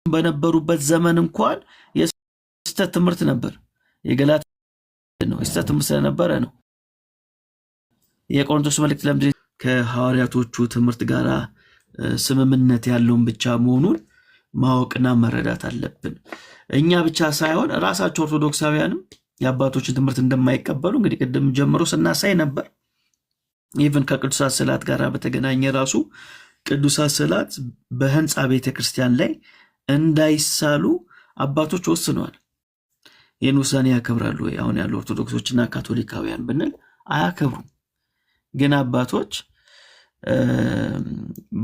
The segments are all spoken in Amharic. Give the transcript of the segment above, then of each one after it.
በነበሩበት ዘመን እንኳን የስተት ትምህርት ነበር። የገላትያ ነው የስተት ትምህርት ስለነበረ ነው። የቆሮንቶስ መልእክት ለምንድን ከሐዋርያቶቹ ትምህርት ጋር ስምምነት ያለውን ብቻ መሆኑን ማወቅና መረዳት አለብን። እኛ ብቻ ሳይሆን ራሳቸው ኦርቶዶክሳውያንም የአባቶችን ትምህርት እንደማይቀበሉ እንግዲህ ቅድም ጀምሮ ስናሳይ ነበር። ኢቭን ከቅዱሳት ስዕላት ጋር በተገናኘ ራሱ ቅዱሳት ስዕላት በህንፃ ቤተክርስቲያን ላይ እንዳይሳሉ አባቶች ወስነዋል። ይህን ውሳኔ ያከብራሉ ወይ? አሁን ያሉ ኦርቶዶክሶችና ካቶሊካውያን ብንል አያከብሩም። ግን አባቶች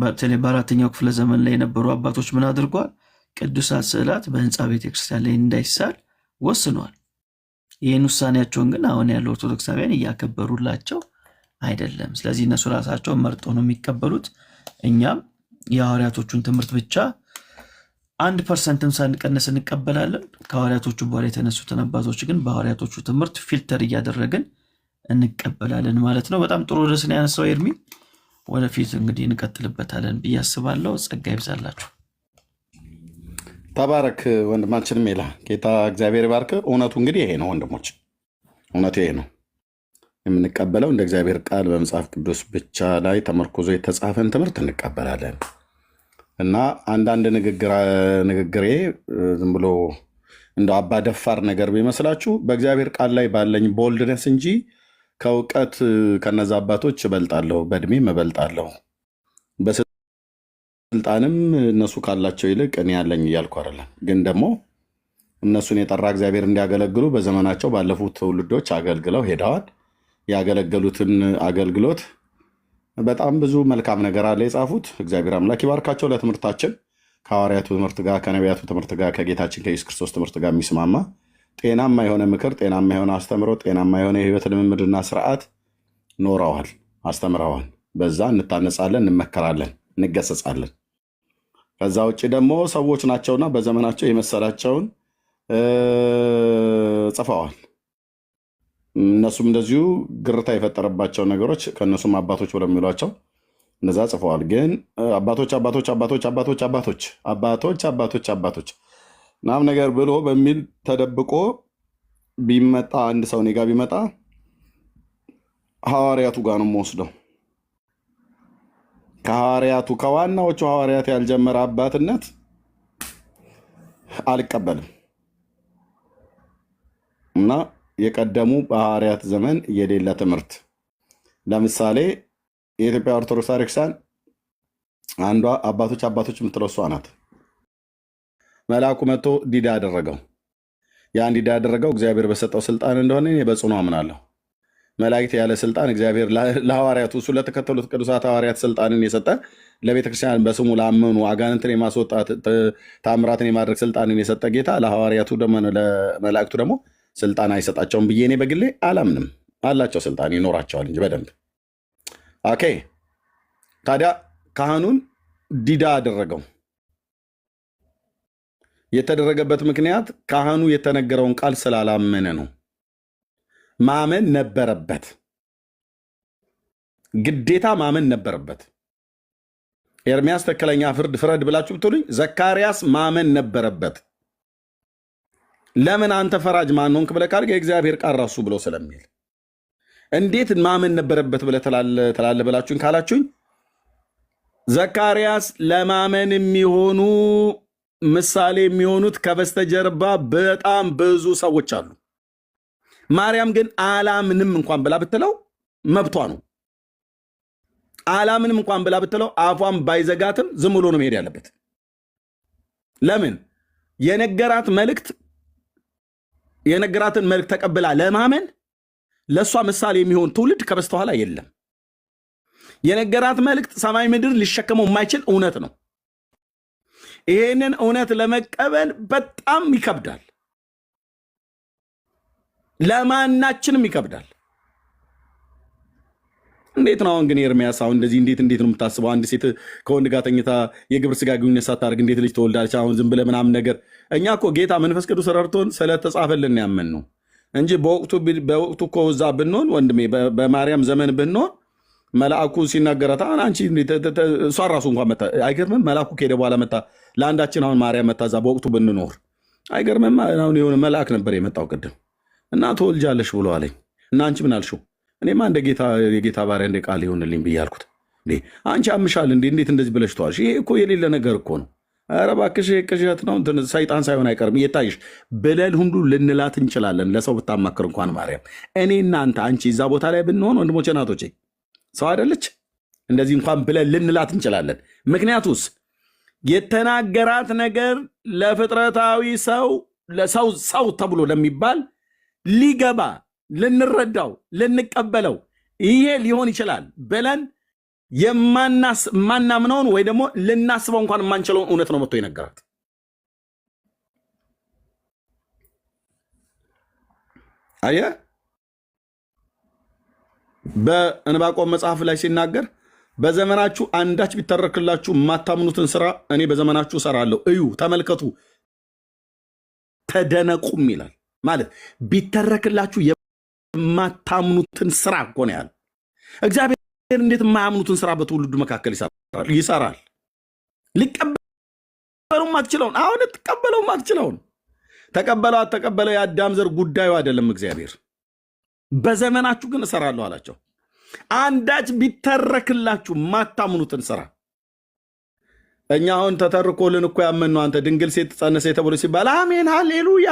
በተለይ በአራተኛው ክፍለ ዘመን ላይ የነበሩ አባቶች ምን አድርጓል? ቅዱሳት ስዕላት በህንፃ ቤተክርስቲያን ላይ እንዳይሳል ወስነዋል። ይህን ውሳኔያቸውን ግን አሁን ያሉ ኦርቶዶክሳውያን እያከበሩላቸው አይደለም። ስለዚህ እነሱ ራሳቸው መርጠው ነው የሚቀበሉት። እኛም የሐዋርያቶቹን ትምህርት ብቻ 1% ሳንቀነስ እንቀበላለን። ከሐዋርያቶቹ በኋላ የተነሱትን አባቶች ግን በሐዋርያቶቹ ትምህርት ፊልተር እያደረግን እንቀበላለን ማለት ነው። በጣም ጥሩ ርዕስ ነው ያነሳው ኤርሚ። ወደፊት እንግዲህ እንቀጥልበታለን ብዬ አስባለሁ። ጸጋ ይብዛላችሁ። ተባረክ ወንድማችን ሜላ። ጌታ እግዚአብሔር ይባርክ። እውነቱ እንግዲህ ይሄ ነው ወንድሞች፣ እውነቱ ይሄ ነው። የምንቀበለው እንደ እግዚአብሔር ቃል በመጽሐፍ ቅዱስ ብቻ ላይ ተመርኮዞ የተጻፈን ትምህርት እንቀበላለን እና አንዳንድ ንግግሬ ዝም ብሎ እንደ አባ ደፋር ነገር ቢመስላችሁ በእግዚአብሔር ቃል ላይ ባለኝ ቦልድነስ እንጂ ከእውቀት ከነዛ አባቶች እበልጣለሁ፣ በእድሜም እበልጣለሁ፣ በስልጣንም እነሱ ካላቸው ይልቅ እኔ ያለኝ እያልኩ አይደለም። ግን ደግሞ እነሱን የጠራ እግዚአብሔር እንዲያገለግሉ በዘመናቸው ባለፉት ትውልዶች አገልግለው ሄደዋል። ያገለገሉትን አገልግሎት በጣም ብዙ መልካም ነገር አለ የጻፉት። እግዚአብሔር አምላክ ይባርካቸው። ለትምህርታችን ከሐዋርያቱ ትምህርት ጋር ከነቢያቱ ትምህርት ጋር ከጌታችን ከኢየሱስ ክርስቶስ ትምህርት ጋር የሚስማማ ጤናማ የሆነ ምክር፣ ጤናማ የሆነ አስተምሮ፣ ጤናማ የሆነ የህይወት ልምምድና ስርዓት ኖረዋል፣ አስተምረዋል። በዛ እንታነጻለን፣ እንመከራለን፣ እንገሰጻለን። ከዛ ውጭ ደግሞ ሰዎች ናቸውና በዘመናቸው የመሰላቸውን ጽፈዋል። እነሱም እንደዚሁ ግርታ የፈጠረባቸው ነገሮች ከእነሱም አባቶች ብለው የሚሏቸው እነዛ ጽፈዋል። ግን አባቶች አባቶች አባቶች አባቶች አባቶች አባቶች አባቶች አባቶች ናም ነገር ብሎ በሚል ተደብቆ ቢመጣ አንድ ሰው እኔ ጋ ቢመጣ ሐዋርያቱ ጋር ነው የምወስደው። ከሐዋርያቱ ከዋናዎቹ ሐዋርያት ያልጀመረ አባትነት አልቀበልም እና የቀደሙ በሐዋርያት ዘመን የሌለ ትምህርት ለምሳሌ የኢትዮጵያ ኦርቶዶክስ ቤተክርስቲያን አንዷ አባቶች አባቶች የምትለው እሷ ናት። መልአኩ መጥቶ ዲዳ ያደረገው ያን ዲዳ ያደረገው እግዚአብሔር በሰጠው ስልጣን እንደሆነ እኔ በጽኑ አምናለሁ። መላእክት ያለ ስልጣን እግዚአብሔር ለሐዋርያቱ እሱ ለተከተሉት ቅዱሳት ሐዋርያት ስልጣንን የሰጠ ለቤተክርስቲያን በስሙ ላመኑ አጋንንትን የማስወጣት ታምራትን የማድረግ ስልጣንን የሰጠ ጌታ ለሐዋርያቱ ደግሞ ለመላእክቱ ደግሞ ስልጣን አይሰጣቸውም ብዬ እኔ በግሌ አላምንም። አላቸው፣ ስልጣን ይኖራቸዋል እንጂ በደንብ ኦኬ። ታዲያ ካህኑን ዲዳ አደረገው። የተደረገበት ምክንያት ካህኑ የተነገረውን ቃል ስላላመነ ነው። ማመን ነበረበት፣ ግዴታ ማመን ነበረበት። ኤርሚያስ ትክክለኛ ፍርድ ፍረድ ብላችሁ ብትሉኝ ዘካርያስ ማመን ነበረበት። ለምን አንተ ፈራጅ ማን ሆንክ ብለህ ካልክ የእግዚአብሔር ቃል ራሱ ብሎ ስለሚል እንዴት ማመን ነበረበት ብለህ ትላለህ ብላችሁኝ ካላችሁኝ ዘካርያስ ለማመን የሚሆኑ ምሳሌ የሚሆኑት ከበስተጀርባ በጣም ብዙ ሰዎች አሉ። ማርያም ግን አላምንም እንኳን ብላ ብትለው መብቷ ነው። አላምንም እንኳን ብላ ብትለው አፏን ባይዘጋትም ዝም ብሎ ነው መሄድ ያለበት። ለምን? የነገራትን መልእክት ተቀብላ ለማመን ለእሷ ምሳሌ የሚሆን ትውልድ ከበስተኋላ የለም። የነገራት መልእክት ሰማይ ምድር ሊሸከመው የማይችል እውነት ነው። ይሄንን እውነት ለመቀበል በጣም ይከብዳል፣ ለማናችንም ይከብዳል። እንዴት ነው አሁን ግን ኤርሚያስ አሁን እንደዚህ እንዴት ነው የምታስበው? አንድ ሴት ከወንድ ጋር ተኝታ የግብረ ሥጋ ግንኙነት ሳታደርግ እንዴት ልጅ ትወልዳለች? አሁን ዝም ብለህ ምናምን ነገር። እኛ እኮ ጌታ መንፈስ ቅዱስ ረድቶን ስለተጻፈልን ያመን ነው እንጂ በወቅቱ እኮ እዛ ብንሆን ወንድሜ በማርያም ዘመን ብንሆን መልአኩ ሲናገራት አንቺ እሷ ራሱ እንኳን መታ አይገርምም? መልአኩ ከሄደ በኋላ መታ ለአንዳችን አሁን ማርያም መታዛ በወቅቱ ብንኖር አይገርምም? አሁን የሆነ መልአክ ነበር የመጣው ቅድም እና ትወልጃለሽ ብሎ አለኝ እና አንቺ ምን አልሽው? እኔማ እንደ ጌታ የጌታ ባሪያ እንደ ቃል ይሆንልኝ ብዬ አልኩት። አንቺ አምሻል እንዴት እንደዚህ ብለሽ ተዋልሽ? ይሄ እኮ የሌለ ነገር እኮ ነው። ኧረ እባክሽ ቅዠት ነው፣ ሰይጣን ሳይሆን አይቀርም እየታይሽ ብለን ሁሉ ልንላት እንችላለን። ለሰው ብታማክር እንኳን ማርያም እኔ እናንተ አንቺ እዛ ቦታ ላይ ብንሆን ወንድሞቼ ናቶቼ ሰው አይደለች? እንደዚህ እንኳን ብለን ልንላት እንችላለን። ምክንያቱስ የተናገራት ነገር ለፍጥረታዊ ሰው ሰው ተብሎ ለሚባል ሊገባ ልንረዳው ልንቀበለው ይሄ ሊሆን ይችላል ብለን የማናምነውን ወይ ደግሞ ልናስበው እንኳን የማንችለውን እውነት ነው መጥቶ ይነገራት። አየህ በዕንባቆም መጽሐፍ ላይ ሲናገር በዘመናችሁ አንዳች ቢተረክላችሁ የማታምኑትን ስራ እኔ በዘመናችሁ እሰራለሁ፣ እዩ፣ ተመልከቱ፣ ተደነቁም ይላል። ማለት ቢተረክላችሁ የማታምኑትን ስራ እኮ ነው ያለ እግዚአብሔር። እንዴት የማያምኑትን ስራ በትውልዱ መካከል ይሰራል? ሊቀበለውም አትችለውን፣ አሁን ትቀበለውም አትችለውን። ተቀበለው አትተቀበለው የአዳም ዘር ጉዳዩ አይደለም። እግዚአብሔር በዘመናችሁ ግን እሰራለሁ አላቸው። አንዳች ቢተረክላችሁ የማታምኑትን ስራ። እኛ አሁን ተተርኮልን እኮ ያመንነው አንተ ድንግል ሴት ጸነሰ ተብሎ ሲባል አሜን ሃሌሉያ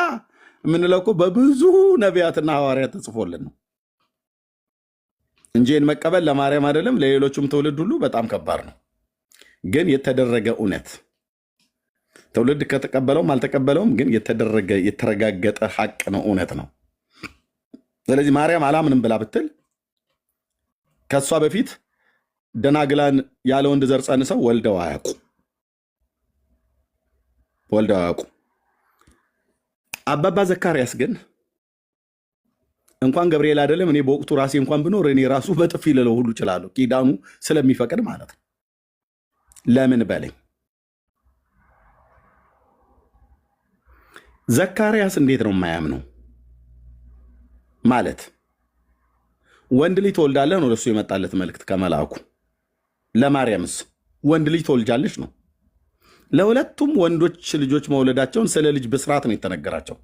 የምንለው እኮ በብዙ ነቢያትና ሐዋርያት ተጽፎልን ነው እንጂ መቀበል ለማርያም አይደለም ለሌሎቹም ትውልድ ሁሉ በጣም ከባድ ነው። ግን የተደረገ እውነት ትውልድ ከተቀበለውም አልተቀበለውም ግን የተደረገ የተረጋገጠ ሐቅ ነው፣ እውነት ነው። ስለዚህ ማርያም አላምንም ብላ ብትል ከሷ በፊት ደናግላን ያለ ወንድ ዘር ጸንሰው ወልደው አያውቁ። አባባ ዘካርያስ ግን እንኳን ገብርኤል አይደለም እኔ በወቅቱ ራሴ እንኳን ብኖር እኔ ራሱ በጥፊ ልለው ሁሉ እችላለሁ፣ ኪዳኑ ስለሚፈቅድ ማለት ነው። ለምን በለኝ። ዘካርያስ እንዴት ነው የማያምነው? ማለት ወንድ ልጅ ትወልዳለህ ነው ለሱ የመጣለት መልእክት ከመልአኩ። ለማርያምስ ወንድ ልጅ ትወልጃለች ነው። ለሁለቱም ወንዶች ልጆች መውለዳቸውን ስለ ልጅ ብስራት ነው የተነገራቸው።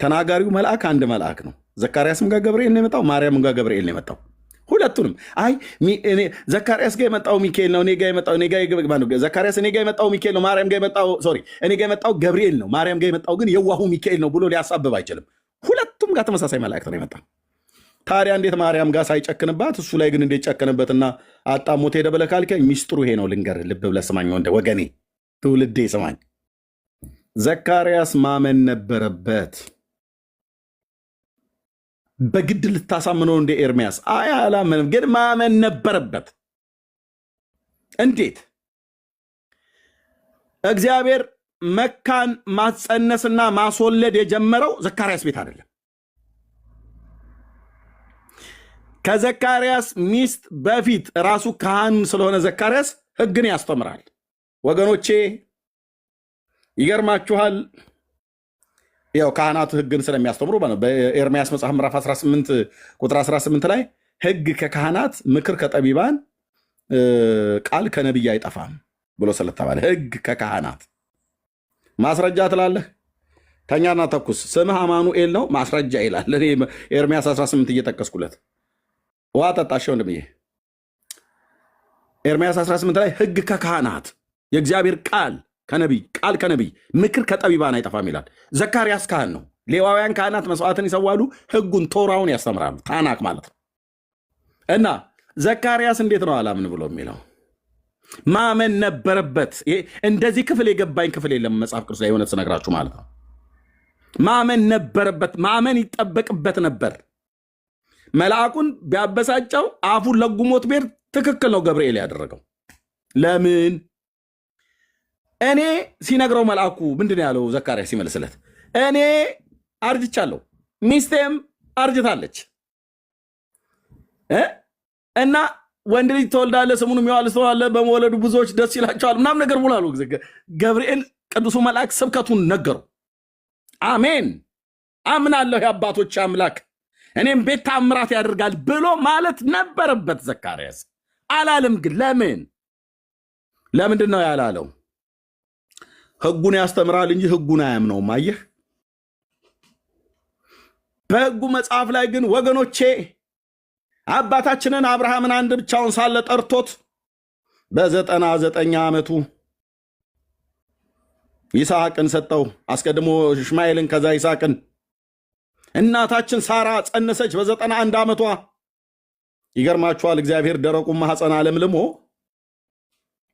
ተናጋሪው መልአክ አንድ መልአክ ነው። ዘካርያስም ጋር ገብርኤል ነው የመጣው፣ ማርያምም ጋር ገብርኤል ነው የመጣው። ሁለቱንም አይ ዘካርያስ ጋር የመጣው ሚካኤል ነው፣ እኔ ጋር የመጣው ዘካርያስ እኔ ጋር የመጣው ሚካኤል ነው፣ ማርያም ጋር የመጣው እኔ ጋር የመጣው ገብርኤል ነው፣ ማርያም ጋር የመጣው ግን የዋሁ ሚካኤል ነው ብሎ ሊያሳብብ አይችልም። ሁለቱም ጋር ተመሳሳይ መላእክት ነው የመጣው። ታዲያ እንዴት ማርያም ጋር ሳይጨክንባት እሱ ላይ ግን እንዴት ጨከነበትና አጣሞት ሄደ ብለህ ካልከኝ ሚስጥሩ ይሄ ነው። ልንገርህ፣ ልብ ብለህ ስማኝ ወገኔ፣ ትውልዴ ስማኝ። ዘካርያስ ማመን ነበረበት። በግድ ልታሳምነው እንደ ኤርሚያስ አላመንም፣ ግን ማመን ነበረበት። እንዴት? እግዚአብሔር መካን ማጸነስና ማስወለድ የጀመረው ዘካርያስ ቤት አይደለም። ከዘካርያስ ሚስት በፊት ራሱ ካህን ስለሆነ ዘካርያስ ሕግን ያስተምራል። ወገኖቼ ይገርማችኋል። ያው ካህናቱ ሕግን ስለሚያስተምሩ በኤርምያስ መጽሐፍ ምዕራፍ 18 ቁጥር 18 ላይ ሕግ ከካህናት ምክር ከጠቢባን ቃል ከነቢይ አይጠፋም ብሎ ስለተባለ ሕግ ከካህናት ማስረጃ ትላለህ። ተኛና ተኩስ ስምህ አማኑኤል ነው ማስረጃ ይላል። እኔ ኤርምያስ 18 እየጠቀስኩለት ውሃ ጠጣቸው እንደምዬ ኤርምያስ 18 ላይ ሕግ ከካህናት የእግዚአብሔር ቃል ከነቢይ ምክር ከጠቢባን አይጠፋም ይላል። ዘካርያስ ካህን ነው። ሌዋውያን ካህናት መስዋዕትን ይሰዋሉ፣ ሕጉን ቶራውን ያስተምራሉ። ታናክ ማለት ነው። እና ዘካርያስ እንዴት ነው አላምን ብሎ የሚለው? ማመን ነበረበት። እንደዚህ ክፍል የገባኝ ክፍል የለም መጽሐፍ ቅዱስ ላይ የሆነ ስነግራችሁ ማለት ነው። ማመን ነበረበት፣ ማመን ይጠበቅበት ነበር። መልአኩን ቢያበሳጨው አፉን ለጉሞት ቤር ትክክል ነው ገብርኤል ያደረገው። ለምን? እኔ ሲነግረው መልአኩ ምንድን ያለው ዘካርያስ ሲመልስለት፣ እኔ አርጅቻለሁ ሚስቴም አርጅታለች እና ወንድ ልጅ ትወልዳለህ ስሙንም ዮሐንስ ትለዋለህ በመወለዱ ብዙዎች ደስ ይላቸዋል ምናምን ነገር ብሏል። ገብርኤል ቅዱሱ መልአክ ስብከቱን ነገሩ። አሜን አምናለሁ የአባቶች አምላክ እኔም ቤት ታምራት ያደርጋል ብሎ ማለት ነበረበት ዘካርያስ። አላለም ግን ለምንድን ነው ያላለው? ሕጉን ያስተምራል እንጂ ሕጉን አያምነውም። አየህ፣ በሕጉ መጽሐፍ ላይ ግን ወገኖቼ አባታችንን አብርሃምን አንድ ብቻውን ሳለ ጠርቶት በ99 ዓመቱ ይስሐቅን ሰጠው። አስቀድሞ እስማኤልን ከዛ ይስሐቅን። እናታችን ሳራ ጸነሰች በ91 ዓመቷ። ይገርማችኋል፣ እግዚአብሔር ደረቁን ማኅፀን አለምልሞ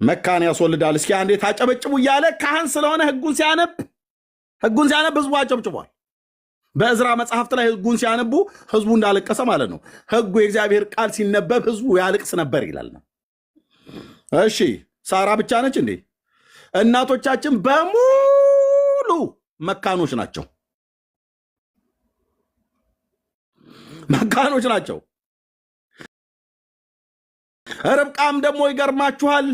መካን ያስወልዳል። እስኪ አንዴ ታጨበጭቡ እያለ ካህን ስለሆነ ሕጉን ሲያነብ ሕዝቡ አጨብጭቧል። በዕዝራ መጽሐፍት ላይ ሕጉን ሲያነቡ ሕዝቡ እንዳለቀሰ ማለት ነው። ሕጉ የእግዚአብሔር ቃል ሲነበብ ሕዝቡ ያልቅስ ነበር ይላል ነው። እሺ ሳራ ብቻ ነች እንዴ? እናቶቻችን በሙሉ መካኖች ናቸው፣ መካኖች ናቸው። ርብቃም ደግሞ ይገርማችኋል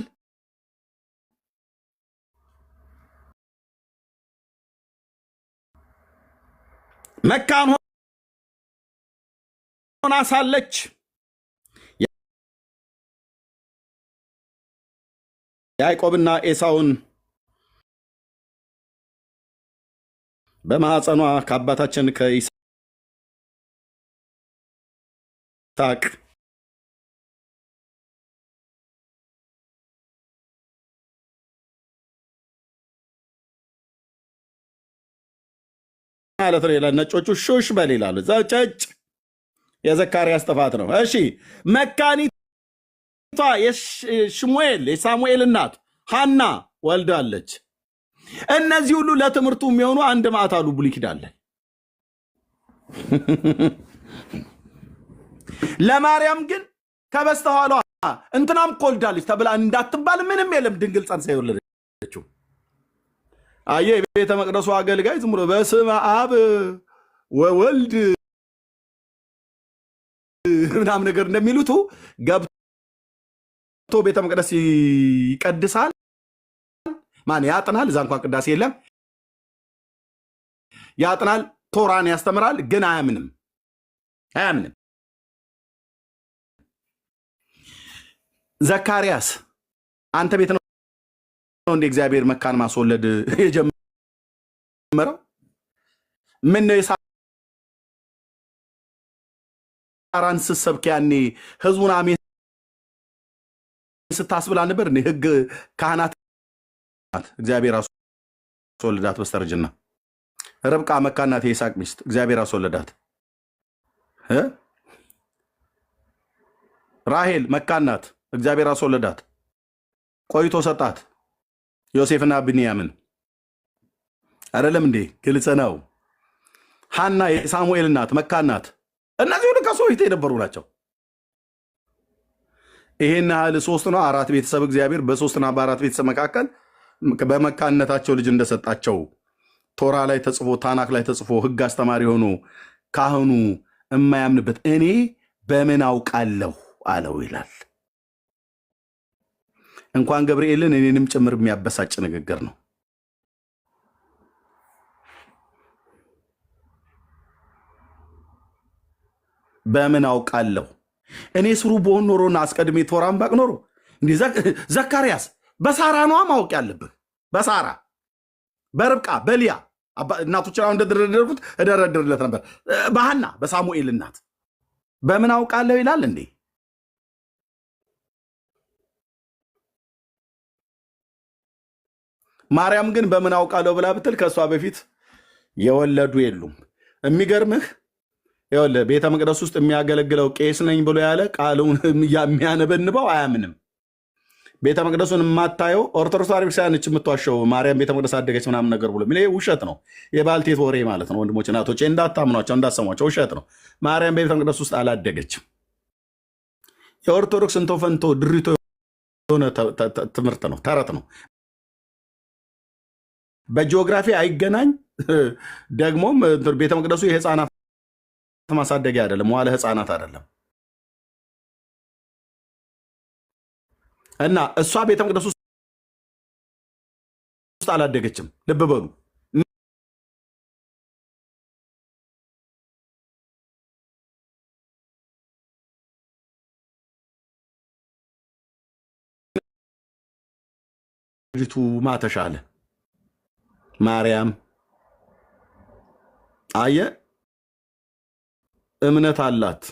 መካን ሆና ሳለች ያዕቆብና ኤሳውን በማኅፀኗ ከአባታችን ከይስሐቅ ማለት ነው ይላል። ነጮቹ ሹሽ በል ይላሉ። ዘጨጭ የዘካርያስ ጥፋት ነው። እሺ መካኒቷ የሳሙኤል እናት ሐና ወልዳለች። እነዚህ ሁሉ ለትምህርቱ የሚሆኑ አንድ ማዕት አሉ ብሉይ ኪዳን ላይ። ለማርያም ግን ከበስተኋሏ እንትናም ኮልዳለች ተብላ እንዳትባል ምንም የለም። ድንግል ጸንሳ የወለደችው አየህ። የቤተ መቅደሱ አገልጋይ ዝም ብሎ በስመ አብ ወወልድ ምናምን ነገር እንደሚሉት ገብቶ ቤተ መቅደስ ይቀድሳል። ማን ያጥናል? እዛ እንኳን ቅዳሴ የለም። ያጥናል፣ ቶራን ያስተምራል፣ ግን አያምንም። ዘካርያስ አንተ ቤት ነው እንደ እግዚአብሔር መካን ማስወለድ የጀመረው? ምን ነው የሳራን ስትሰብክ ያኔ ህዝቡን አሜን ስታስብላ ነበር? ህግ ካህናት እግዚአብሔር አስወለዳት በስተርጅና። ርብቃ መካናት የይስሐቅ ሚስት እግዚአብሔር አስወለዳት። ራሄል መካናት እግዚአብሔር አስወለዳት። ቆይቶ ሰጣት ዮሴፍና ብንያምን። አይደለም እንዴ? ግልጽ ነው። ሐና የሳሙኤል እናት መካናት። እነዚህ ሁሉ ከሰው ፊት የነበሩ ናቸው። ይሄን ያህል ሶስት ነው አራት ቤተሰብ እግዚአብሔር በሶስትና በአራት ቤተሰብ መካከል በመካንነታቸው ልጅ እንደሰጣቸው ቶራ ላይ ተጽፎ ታናክ ላይ ተጽፎ ህግ አስተማሪ ሆኖ ካህኑ የማያምንበት እኔ በምን አውቃለሁ አለው ይላል። እንኳን ገብርኤልን እኔንም ጭምር የሚያበሳጭ ንግግር ነው። በምን አውቃለሁ? እኔ ስሩ በሆን ኖሮና አስቀድሜ ቶራን ባቅ ኖሮ እንዲህ ዘካርያስ በሳራ ነዋ ማወቅ ያለብህ። በሳራ በርብቃ በሊያ እናቶች አሁን እንደደረደርኩት እደረድርለት ነበር። በሐና በሳሙኤል እናት በምን አውቃለሁ ይላል እንዴ? ማርያም ግን በምን አውቃለሁ ብላ ብትል ከእሷ በፊት የወለዱ የሉም። የሚገርምህ ይኸውልህ ቤተ መቅደስ ውስጥ የሚያገለግለው ቄስ ነኝ ብሎ ያለ ቃሉን የሚያነበንበው አያምንም። ቤተ መቅደሱን የማታየው ኦርቶዶክስ ቤተክርስቲያን ነች የምትዋሸው። ማርያም ቤተ መቅደስ አደገች ምናምን ነገር ብሎ ይሄ ውሸት ነው። የባልቴት ወሬ ማለት ነው። ወንድሞች እናቶች እንዳታምኗቸው እንዳሰሟቸው፣ ውሸት ነው። ማርያም ቤተ መቅደስ ውስጥ አላደገችም። የኦርቶዶክስ እንቶ ፈንቶ ድሪቶ የሆነ ትምህርት ነው፣ ተረት ነው። በጂኦግራፊ አይገናኝ። ደግሞም ቤተ መቅደሱ የህፃናት ማሳደጊያ አይደለም፣ መዋለ ህፃናት አይደለም። እና እሷ ቤተ መቅደስ ውስጥ አላደገችም። ልብ በሉ። ልጅቱ ማተሻለ ማርያም አየ እምነት አላት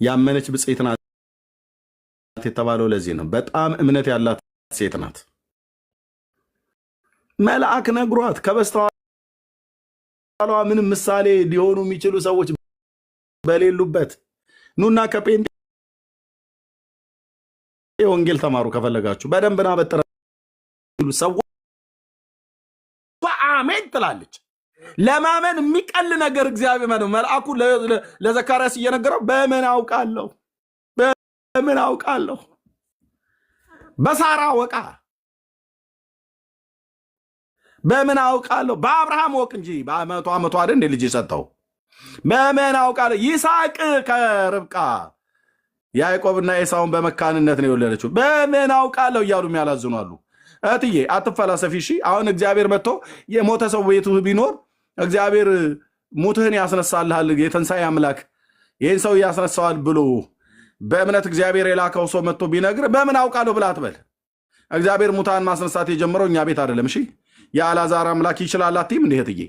ያመነች ብጽዕት ናት የተባለው ለዚህ ነው። በጣም እምነት ያላት ሴት ናት። መልአክ ነግሯት ከበስተኋላ ምንም ምሳሌ ሊሆኑ የሚችሉ ሰዎች በሌሉበት ኑና ከጴንጤ ወንጌል ተማሩ ከፈለጋችሁ በደንብና በጥረ ሰዎች አሜን ትላለች። ለማመን የሚቀል ነገር እግዚአብሔር ነው። መልአኩ ለዘካርያስ እየነገረው በምን አውቃለሁ በሳራ ወቃ በምን አውቃለሁ በአብርሃም ወቅ እንጂ በመቶ ዓመቱ አይደል እንደ ልጅ የሰጠው በምን አውቃለሁ። ይስሐቅ ከርብቃ ያዕቆብና ኤሳውን በመካንነት ነው የወለደችው። በምን አውቃለሁ እያሉ የሚያላዝኑ አሉ። እህትዬ አትፈላሰፊ እሺ። አሁን እግዚአብሔር መጥቶ የሞተ ሰው ቤቱ ቢኖር እግዚአብሔር ሙትህን ያስነሳልሃል የትንሣኤ አምላክ ይህን ሰው ያስነሳዋል ብሎ በእምነት እግዚአብሔር የላከው ሰው መጥቶ ቢነግር በምን አውቃለሁ ብላ አትበል። እግዚአብሔር ሙታን ማስነሳት የጀመረው እኛ ቤት አይደለም። እሺ የአልዓዛር አምላክ ይችላል አትይም እንዴ እህትዬ?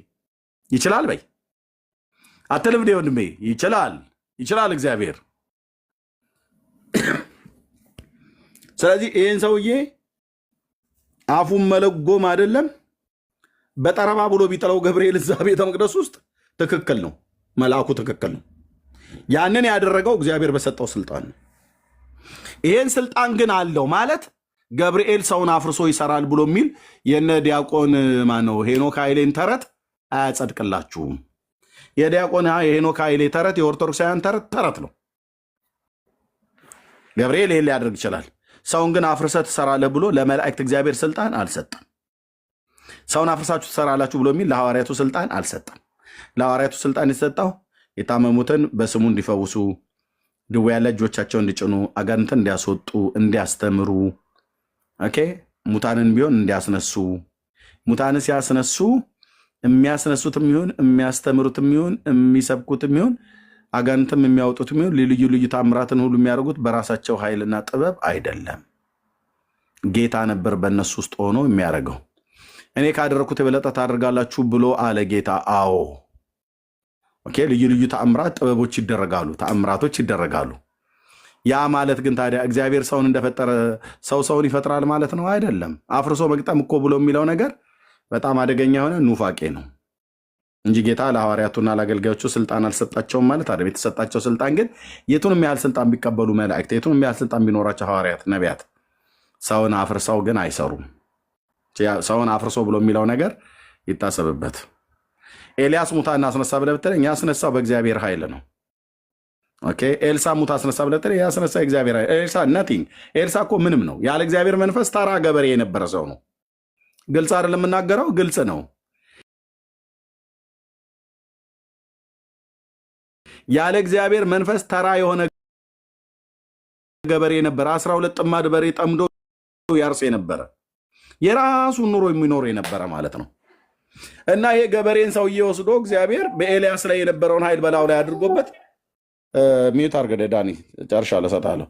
ይችላል በይ አትልም እንዴ ወንድሜ? ይችላል እግዚአብሔር። ስለዚህ ይህን ሰውዬ አፉን መለጎም አይደለም በጠረባ ብሎ ቢጥለው ገብርኤል እዛ ቤተ መቅደስ ውስጥ ትክክል ነው። መልአኩ ትክክል ነው። ያንን ያደረገው እግዚአብሔር በሰጠው ስልጣን ነው። ይሄን ስልጣን ግን አለው ማለት ገብርኤል ሰውን አፍርሶ ይሰራል ብሎ የሚል የነ ዲያቆን ማነው ሄኖክ ኃይሌን ተረት አያጸድቅላችሁም። የዲያቆን የሄኖክ ኃይሌ ተረት የኦርቶዶክሳውያን ተረት ነው። ገብርኤል ይሄን ሊያደርግ ይችላል። ሰውን ግን አፍርሰህ ትሰራለህ ብሎ ለመላእክት እግዚአብሔር ስልጣን አልሰጠም። ሰውን አፍርሳችሁ ትሰራላችሁ ብሎ የሚል ለሐዋርያቱ ስልጣን አልሰጠም። ለሐዋርያቱ ስልጣን የተሰጠው የታመሙትን በስሙ እንዲፈውሱ፣ ድውያን ላይ እጆቻቸውን እንዲጭኑ፣ አጋንንትን እንዲያስወጡ፣ እንዲያስተምሩ፣ ኦኬ ሙታንን ቢሆን እንዲያስነሱ፣ ሙታን ሲያስነሱ የሚያስነሱትም ይሁን የሚያስተምሩትም ይሁን የሚሰብኩትም ይሁን አጋንንትም የሚያወጡትም ይሁን ልዩ ልዩ ታምራትን ሁሉ የሚያደርጉት በራሳቸው ኃይልና ጥበብ አይደለም። ጌታ ነበር በእነሱ ውስጥ ሆኖ የሚያደርገው። እኔ ካደረግኩት የበለጠ ታደርጋላችሁ ብሎ አለ ጌታ። አዎ ኦኬ። ልዩ ልዩ ተአምራት ጥበቦች ይደረጋሉ፣ ተአምራቶች ይደረጋሉ። ያ ማለት ግን ታዲያ እግዚአብሔር ሰውን እንደፈጠረ ሰውን ይፈጥራል ማለት ነው? አይደለም። አፍርሶ መግጠም እኮ ብሎ የሚለው ነገር በጣም አደገኛ የሆነ ኑፋቄ ነው እንጂ ጌታ ለሐዋርያቱና ለአገልጋዮቹ ስልጣን አልሰጣቸውም ማለት አይደለም። የተሰጣቸው ስልጣን ግን የቱንም ያህል ስልጣን ቢቀበሉ መላእክት፣ የቱንም ያህል ስልጣን ቢኖራቸው ሐዋርያት፣ ነቢያት ሰውን አፍርሰው ግን አይሰሩም። ሰውን አፍርሶ ብሎ የሚለው ነገር ይታሰብበት። ኤልያስ ሙታን አስነሳ ብለህ ብትለኝ ያስነሳው በእግዚአብሔር ኃይል ነው። ኦኬ። ኤልሳ ሙታ አስነሳ ብለህ ብትለኝ ያስነሳ እግዚአብሔር ኃይል። ኤልሳ ነቲንግ። ኤልሳ እኮ ምንም ነው። ያለ እግዚአብሔር መንፈስ ተራ ገበሬ የነበረ ሰው ነው። ግልጽ አይደለም የምናገረው? ግልጽ ነው። ያለ እግዚአብሔር መንፈስ ተራ የሆነ ገበሬ የነበረ 12 ጥማድ በሬ ጠምዶ ያርስ የነበረ የራሱን ኑሮ የሚኖር የነበረ ማለት ነው። እና ይሄ ገበሬን ሰውዬ ወስዶ እግዚአብሔር በኤልያስ ላይ የነበረውን ኃይል በላዩ ላይ አድርጎበት ሚዩት አርገደ ዳኒ ጨርሻለሁ፣ እሰጥሃለሁ።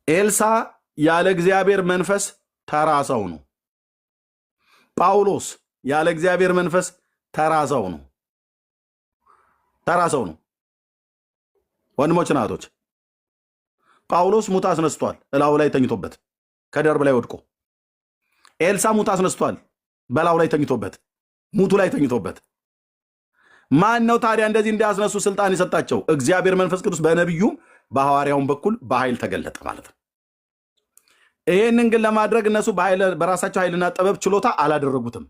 ኤልሳ ያለ እግዚአብሔር መንፈስ ተራ ሰው ነው። ጳውሎስ ያለ እግዚአብሔር መንፈስ ተራ ሰው ነው። ተራ ሰው ነው። ወንድሞች ናቶች፣ ጳውሎስ ሙት አስነስቷል፣ እላው ላይ ተኝቶበት ከደርብ ላይ ወድቆ። ኤልሳ ሙት አስነስቷል፣ በላው ላይ ተኝቶበት ሙቱ ላይ ተኝቶበት። ማን ነው ታዲያ እንደዚህ እንዲያስነሱ ስልጣን የሰጣቸው? እግዚአብሔር መንፈስ ቅዱስ በነቢዩም በሐዋርያውም በኩል በኃይል ተገለጠ ማለት ነው። ይህንን ግን ለማድረግ እነሱ በራሳቸው ኃይልና ጥበብ ችሎታ አላደረጉትም።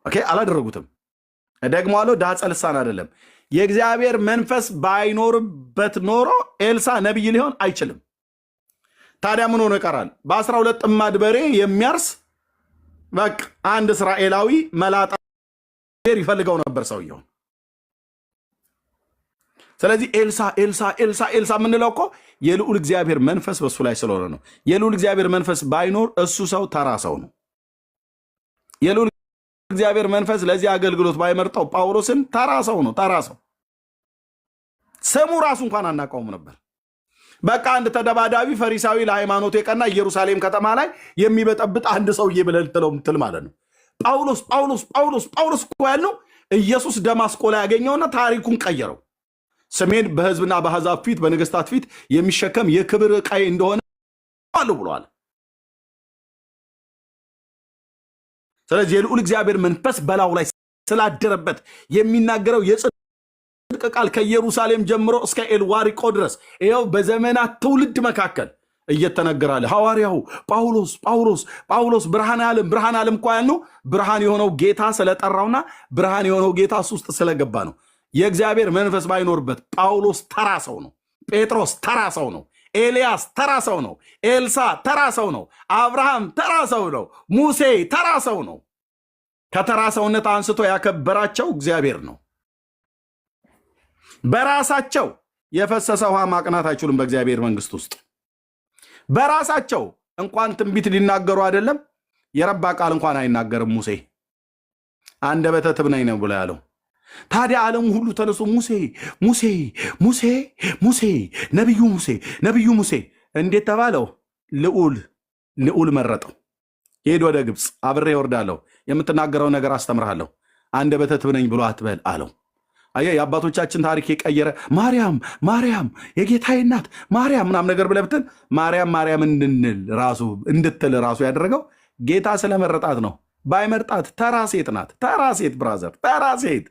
ኦኬ፣ አላደረጉትም። ደግሞ አለው ዳጸ ልሳን አይደለም። የእግዚአብሔር መንፈስ ባይኖርበት ኖሮ ኤልሳ ነቢይ ሊሆን አይችልም። ታዲያ ምን ሆኖ ይቀራል? በ12 ጥማድ በሬ የሚያርስ በቃ አንድ እስራኤላዊ መላጣ ይፈልገው ነበር ሰውየውን። ስለዚህ ኤልሳ ኤልሳ ኤልሳ ኤልሳ የምንለው እኮ የልዑል እግዚአብሔር መንፈስ በሱ ላይ ስለሆነ ነው። የልዑል እግዚአብሔር መንፈስ ባይኖር እሱ ሰው ተራ ሰው ነው። የልዑል እግዚአብሔር መንፈስ ለዚህ አገልግሎት ባይመርጠው ጳውሎስን ተራ ሰው ነው። ተራ ሰው ስሙ ራሱ እንኳን አናውቀውም ነበር። በቃ አንድ ተደባዳቢ ፈሪሳዊ ለሃይማኖት የቀና ኢየሩሳሌም ከተማ ላይ የሚበጠብጥ አንድ ሰውዬ ብለህ ልትለው ምትል ማለት ነው። ጳውሎስ ጳውሎስ ጳውሎስ ጳውሎስ እኮ ያልነው ኢየሱስ ደማስቆ ላይ ያገኘውና ታሪኩን ቀየረው። ስሜን በሕዝብና በአሕዛብ ፊት በነገስታት ፊት የሚሸከም የክብር ዕቃዬ እንደሆነ አሉ ብሏል። ስለዚህ የልዑል እግዚአብሔር መንፈስ በላዩ ላይ ስላደረበት የሚናገረው የጽድቅ ቃል ከኢየሩሳሌም ጀምሮ እስከ ኤልዋሪቆ ድረስ ይኸው በዘመናት ትውልድ መካከል እየተነገራለ። ሐዋርያው ጳውሎስ ጳውሎስ ጳውሎስ ብርሃን ዓለም እኮ ያልነው ብርሃን የሆነው ጌታ ስለጠራውና ብርሃን የሆነው ጌታ እሱ ውስጥ ስለገባ ነው። የእግዚአብሔር መንፈስ ባይኖርበት ጳውሎስ ተራ ሰው ነው። ጴጥሮስ ተራ ሰው ነው። ኤልያስ ተራ ሰው ነው። ኤልሳ ተራ ሰው ነው። አብርሃም ተራ ሰው ነው። ሙሴ ተራ ሰው ነው። ከተራ ሰውነት አንስቶ ያከበራቸው እግዚአብሔር ነው። በራሳቸው የፈሰሰ ውሃ ማቅናት አይችሉም። በእግዚአብሔር መንግስት ውስጥ በራሳቸው እንኳን ትንቢት ሊናገሩ አይደለም የረባ ቃል እንኳን አይናገርም። ሙሴ አንደበተ ትብነኝ ነው ብሎ ያለው። ታዲያ ዓለሙ ሁሉ ተነሱ ሙሴ ሙሴ ሙሴ ሙሴ ነቢዩ ሙሴ እንዴት ተባለው? ልዑል መረጠው። ሄድ ወደ ግብፅ አብሬ ወርዳለሁ፣ የምትናገረው ነገር አስተምርሃለሁ፣ አንደበተ ትብነኝ ብሎ አትበል አለው። አየህ፣ የአባቶቻችን ታሪክ የቀየረ ማርያም የጌታዬ እናት ማርያም ምናምን ነገር ብለህ ብትን ማርያም እንድትል ራሱ ያደረገው ጌታ ስለመረጣት ነው። ባይመርጣት ተራ ሴት ናት። ተራ ሴት ብራዘር፣ ተራ ሴት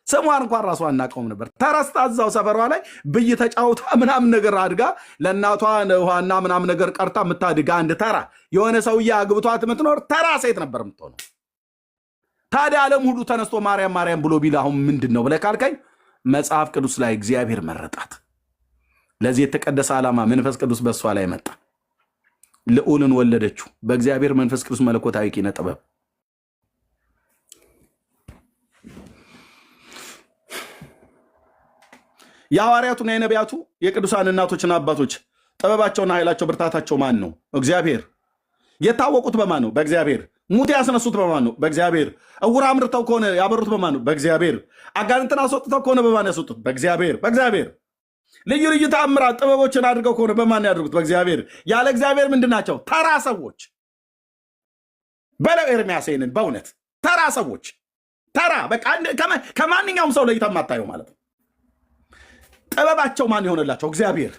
ስሟን እንኳን ራሱ አናውቀውም ነበር። ተረስታ እዛው ሰፈሯ ላይ ብይ ተጫውታ ምናምን ነገር አድጋ ለእናቷ ውሃና ምናምን ነገር ቀርታ የምታድጋ አንድ ተራ የሆነ ሰውዬ አግብቷት የምትኖር ተራ ሴት ነበር የምትሆነው። ታዲያ ዓለም ሁሉ ተነስቶ ማርያም ብሎ ቢል አሁን ምንድን ነው ብለህ ካልከኝ መጽሐፍ ቅዱስ ላይ እግዚአብሔር መረጣት። ለዚህ የተቀደሰ ዓላማ መንፈስ ቅዱስ በእሷ ላይ መጣ። ልዑልን ወለደችው በእግዚአብሔር መንፈስ ቅዱስ መለኮታዊ ኪነ ጥበብ። የሐዋርያቱና የነቢያቱ የቅዱሳን እናቶችና አባቶች ጥበባቸውና ኃይላቸው ብርታታቸው ማን ነው? እግዚአብሔር። የታወቁት በማን ነው? በእግዚአብሔር። ሙት ያስነሱት በማን ነው? በእግዚአብሔር። ዕውር አምርተው ከሆነ ያበሩት በማን ነው? በእግዚአብሔር። አጋንንትን አስወጥተው ከሆነ በማን ያስወጡት? በእግዚአብሔር። ልዩ ልዩ ተአምራት ጥበቦችን አድርገው ከሆነ በማን ያድርጉት? በእግዚአብሔር። ያለ እግዚአብሔር ምንድን ናቸው? ተራ ሰዎች በለው። ኤርምያስ ይህንን በእውነት ተራ ሰዎች፣ ተራ በቃ ከማንኛውም ሰው ለይተህ የማታየው ማለት ነው። ጥበባቸው ማን የሆነላቸው? እግዚአብሔር።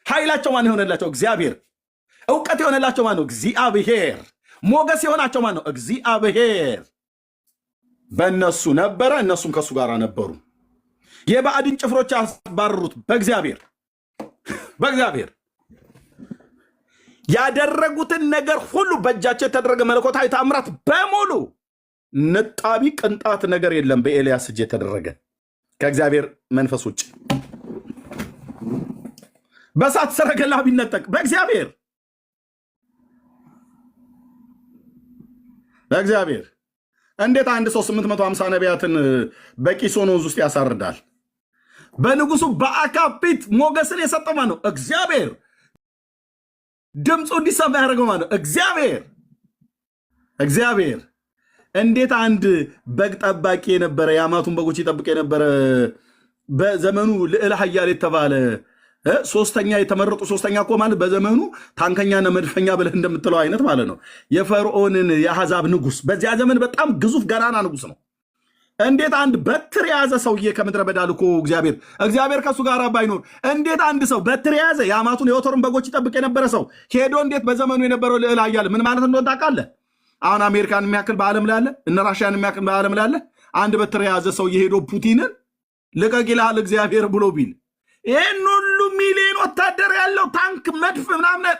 ኃይላቸው ማን የሆነላቸው? እግዚአብሔር። እውቀት የሆነላቸው ማን ነው? እግዚአብሔር። ሞገስ የሆናቸው ማን ነው? እግዚአብሔር። በእነሱ ነበረ፣ እነሱም ከእሱ ጋር ነበሩ። የባዕድን ጭፍሮች ያስባረሩት በእግዚአብሔር። ያደረጉትን ነገር ሁሉ በእጃቸው የተደረገ መለኮታዊ ተአምራት በሙሉ ንጣቢ ቅንጣት ነገር የለም በኤልያስ እጅ የተደረገ ከእግዚአብሔር መንፈስ ውጭ። በእሳት ሰረገላ ቢነጠቅ በእግዚአብሔር። እንዴት አንድ ሰው 850 ነቢያትን በቂሶን ወንዝ ውስጥ ያሳርዳል? በንጉሱ በአካብ ፊት ሞገስን የሰጠው ማን ነው? እግዚአብሔር። ድምፁ እንዲሰማ ያደረገው ማን ነው? እግዚአብሔር። እንዴት አንድ በግ ጠባቂ የነበረ የአማቱን በጎች ይጠብቅ የነበረ በዘመኑ ልዕለ ኃያል የተባለ ሶስተኛ የተመረጡ ሶስተኛ እኮ ማለት በዘመኑ ታንከኛና መድፈኛ ብለህ እንደምትለው አይነት ማለት ነው። የፈርዖንን የአሕዛብ ንጉስ፣ በዚያ ዘመን በጣም ግዙፍ ገናና ንጉስ ነው። እንዴት አንድ በትር የያዘ ሰውዬ ከምድረ በዳ ልኮ እግዚአብሔር ከእሱ ጋር ባይኖር እንዴት አንድ ሰው በትር የያዘ የአማቱን የወተሩን በጎች ይጠብቅ የነበረ ሰው ሄዶ እንዴት በዘመኑ የነበረው ልዕለ ኃያል ምን ማለት እንደሆነ ታውቃለህ? አሁን አሜሪካን የሚያክል በዓለም ላይ አለ፣ እነ ራሽያን የሚያክል በዓለም ላይ አለ። አንድ በትር የያዘ ሰው የሄዶ ፑቲንን ልቀቅ ይልሃል እግዚአብሔር ብሎ ቢል ይህን ሁሉ ሚሊዮን ወታደር ያለው ታንክ፣ መድፍ ምናምን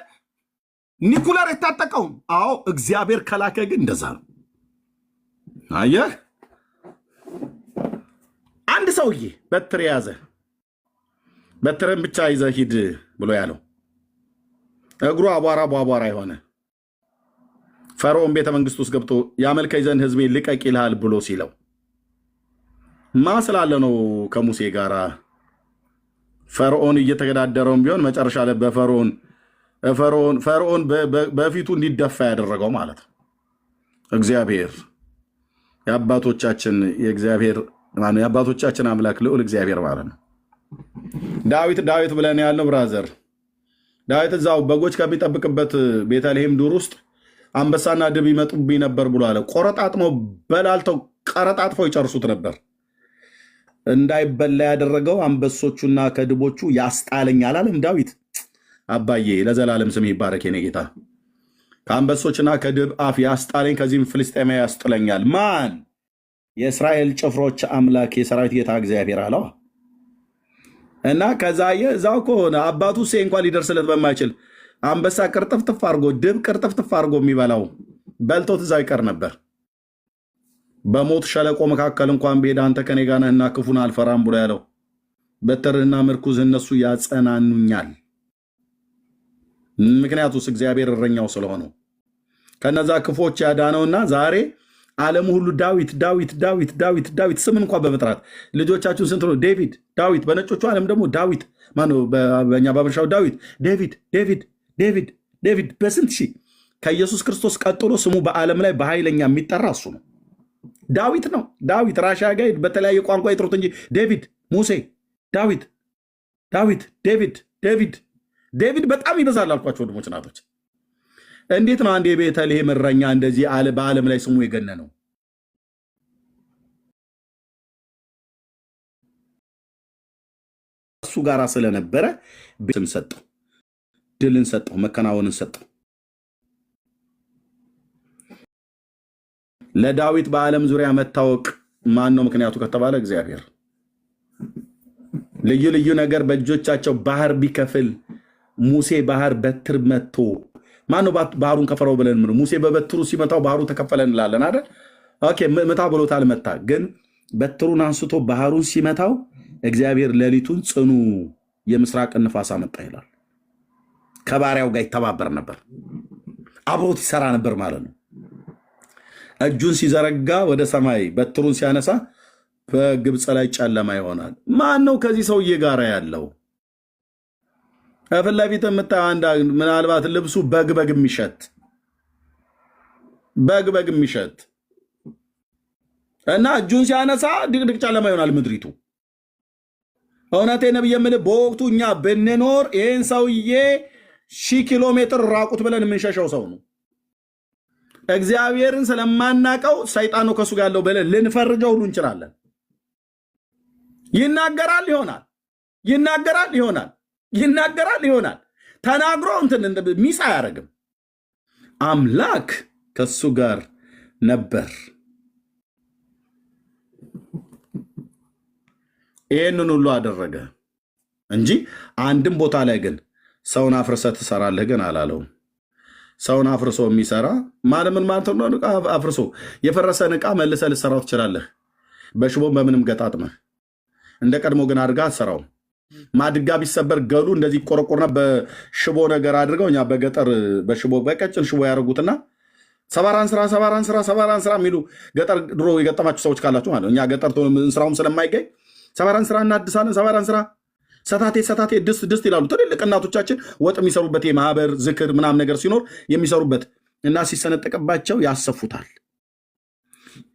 ኒኩለር የታጠቀውም አዎ እግዚአብሔር ከላከ ግን እንደዛ ነው። አየህ፣ አንድ ሰውዬ በትር የያዘ በትርን ብቻ ይዘህ ሂድ ብሎ ያለው እግሩ አቧራ በአቧራ የሆነ ፈርዖን ቤተ መንግስት ውስጥ ገብቶ ያመልከኝ ዘንድ ህዝቤ ልቀቅ ይልሃል ብሎ ሲለው ማ ስላለ ነው ከሙሴ ጋር ፈርዖን እየተገዳደረውም ቢሆን መጨረሻ ላይ ፈርዖን በፊቱ እንዲደፋ ያደረገው ማለት ነው። እግዚአብሔር የአባቶቻችን አምላክ ልዑል እግዚአብሔር ማለት ነው። ዳዊት ብለን ያለው ብራዘር ዳዊት እዛው በጎች ከሚጠብቅበት ቤተልሔም ዱር ውስጥ አንበሳና ድብ ይመጡብኝ ነበር ብሎ አለ። ቆረጣጥመው በላልተው ቀረጣጥፈው ይጨርሱት ነበር። እንዳይበላ ያደረገው አንበሶቹና ከድቦቹ ያስጣለኛል አለም ዳዊት። አባዬ ለዘላለም ስም ይባረክ የኔ ጌታ። ከአንበሶችና ከድብ አፍ ያስጣለኝ፣ ከዚህም ፍልስጤማዊ ያስጥለኛል። ማን? የእስራኤል ጭፍሮች አምላክ የሰራዊት ጌታ እግዚአብሔር አለው። እና ከዛ እዛው ከሆነ አባቱ ሴ እንኳን ሊደርስለት በማይችል አንበሳ ቅርጥፍጥፍ አድርጎ ድብ ቅርጥፍጥፍ አድርጎ የሚበላው በልቶት እዛው ይቀር ነበር። በሞት ሸለቆ መካከል እንኳን ብሄድ አንተ ከኔ ጋር ነህና ክፉን አልፈራም ብሎ ያለው በትርህና ምርኩዝ እነሱ ያጸናኑኛል። ምክንያቱስ እግዚአብሔር እረኛው ስለሆነው ከነዛ ክፎች ያዳነውና ዛሬ ዓለሙ ሁሉ ዳዊት ስም እንኳን በመጥራት ልጆቻችሁን ስንት ነው? ዴቪድ ዳዊት፣ በነጮቹ ዓለም ደግሞ ዳዊት ማነው? በእኛ በአበሻው ዴቪድ በስንት ሺህ ከኢየሱስ ክርስቶስ ቀጥሎ ስሙ በዓለም ላይ በኃይለኛ የሚጠራ እሱ ነው። ዳዊት ነው። ዳዊት ራሻ ጋር በተለያየ ቋንቋ ይጥሩት እንጂ ዴቪድ፣ ሙሴ፣ ዴቪድ በጣም ይበዛል አልኳቸው ወንድሞች ናቶች። እንዴት ነው አንድ የቤተልሔም እረኛ እንደዚህ በዓለም ላይ ስሙ የገነነው? እሱ ጋር ስለነበረ ቤትም ሰጠው፣ ድልን ሰጠው፣ መከናወንን ሰጠው። ለዳዊት በዓለም ዙሪያ መታወቅ ማን ነው ምክንያቱ ከተባለ እግዚአብሔር። ልዩ ልዩ ነገር በእጆቻቸው ባህር ቢከፍል ሙሴ ባህር በትር መቶ ማነው ባህሩን ከፈረው ብለን ሙሴ በበትሩ ሲመታው ባህሩ ተከፈለ እንላለን አይደል? ኦኬ ምታ ብሎታል፣ መታ። ግን በትሩን አንስቶ ባህሩን ሲመታው እግዚአብሔር ሌሊቱን ጽኑ የምስራቅ ንፋስ አመጣ ይላል። ከባሪያው ጋር ይተባበር ነበር፣ አብሮት ይሰራ ነበር ማለት ነው። እጁን ሲዘረጋ ወደ ሰማይ በትሩን ሲያነሳ በግብፅ ላይ ጨለማ ይሆናል። ማን ነው ከዚህ ሰውዬ ጋር ያለው? ፊት ለፊት የምታየው ምናልባት ልብሱ በግ የሚሸት እና እጁን ሲያነሳ ድቅድቅ ጨለማ ይሆናል ምድሪቱ። እውነቴን ነብዬ የምልህ በወቅቱ እኛ ብንኖር ይህን ሰውዬ 1000 ኪሎ ሜትር ራቁት ብለን የምንሸሸው ሰው ነው። እግዚአብሔርን ስለማናቀው ሰይጣን ነው ከሱ ጋር ያለው ብለን ልንፈርጀው ሁሉ እንችላለን። ይናገራል ይሆናል ተናግሮ እንትን ሚስ አያደርግም። አምላክ ከሱ ጋር ነበር። ይህንን ሁሉ አደረገ እንጂ አንድም ቦታ ላይ ግን ሰውን አፍርሰህ ትሰራለህ ግን አላለውም። ሰውን አፍርሶ የሚሰራ ማለምን ማለት ነው። አፍርሶ የፈረሰን ዕቃ መልሰህ ልትሰራው ትችላለህ፣ በሽቦም በምንም ገጣጥመህ። እንደ ቀድሞ ግን አድርጋ አትሰራውም። ማድጋ ቢሰበር ገሉ እንደዚህ ቆረቆርና በሽቦ ነገር አድርገው እኛ በገጠር በሽቦ በቀጭን ሽቦ ያደርጉትና ሰባራን ስራ የሚሉ ገጠር ድሮ የገጠማችሁ ሰዎች ካላችሁ ማለት ነው። እኛ ገጠር ስራውም ስለማይገኝ ሰባራን ስራ እናድሳለን፣ ሰባራን ስራ ሰታቴ ድስት ይላሉ ትልልቅ እናቶቻችን ወጥ የሚሰሩበት የማህበር ዝክር ምናምን ነገር ሲኖር የሚሰሩበት እና ሲሰነጠቅባቸው ያሰፉታል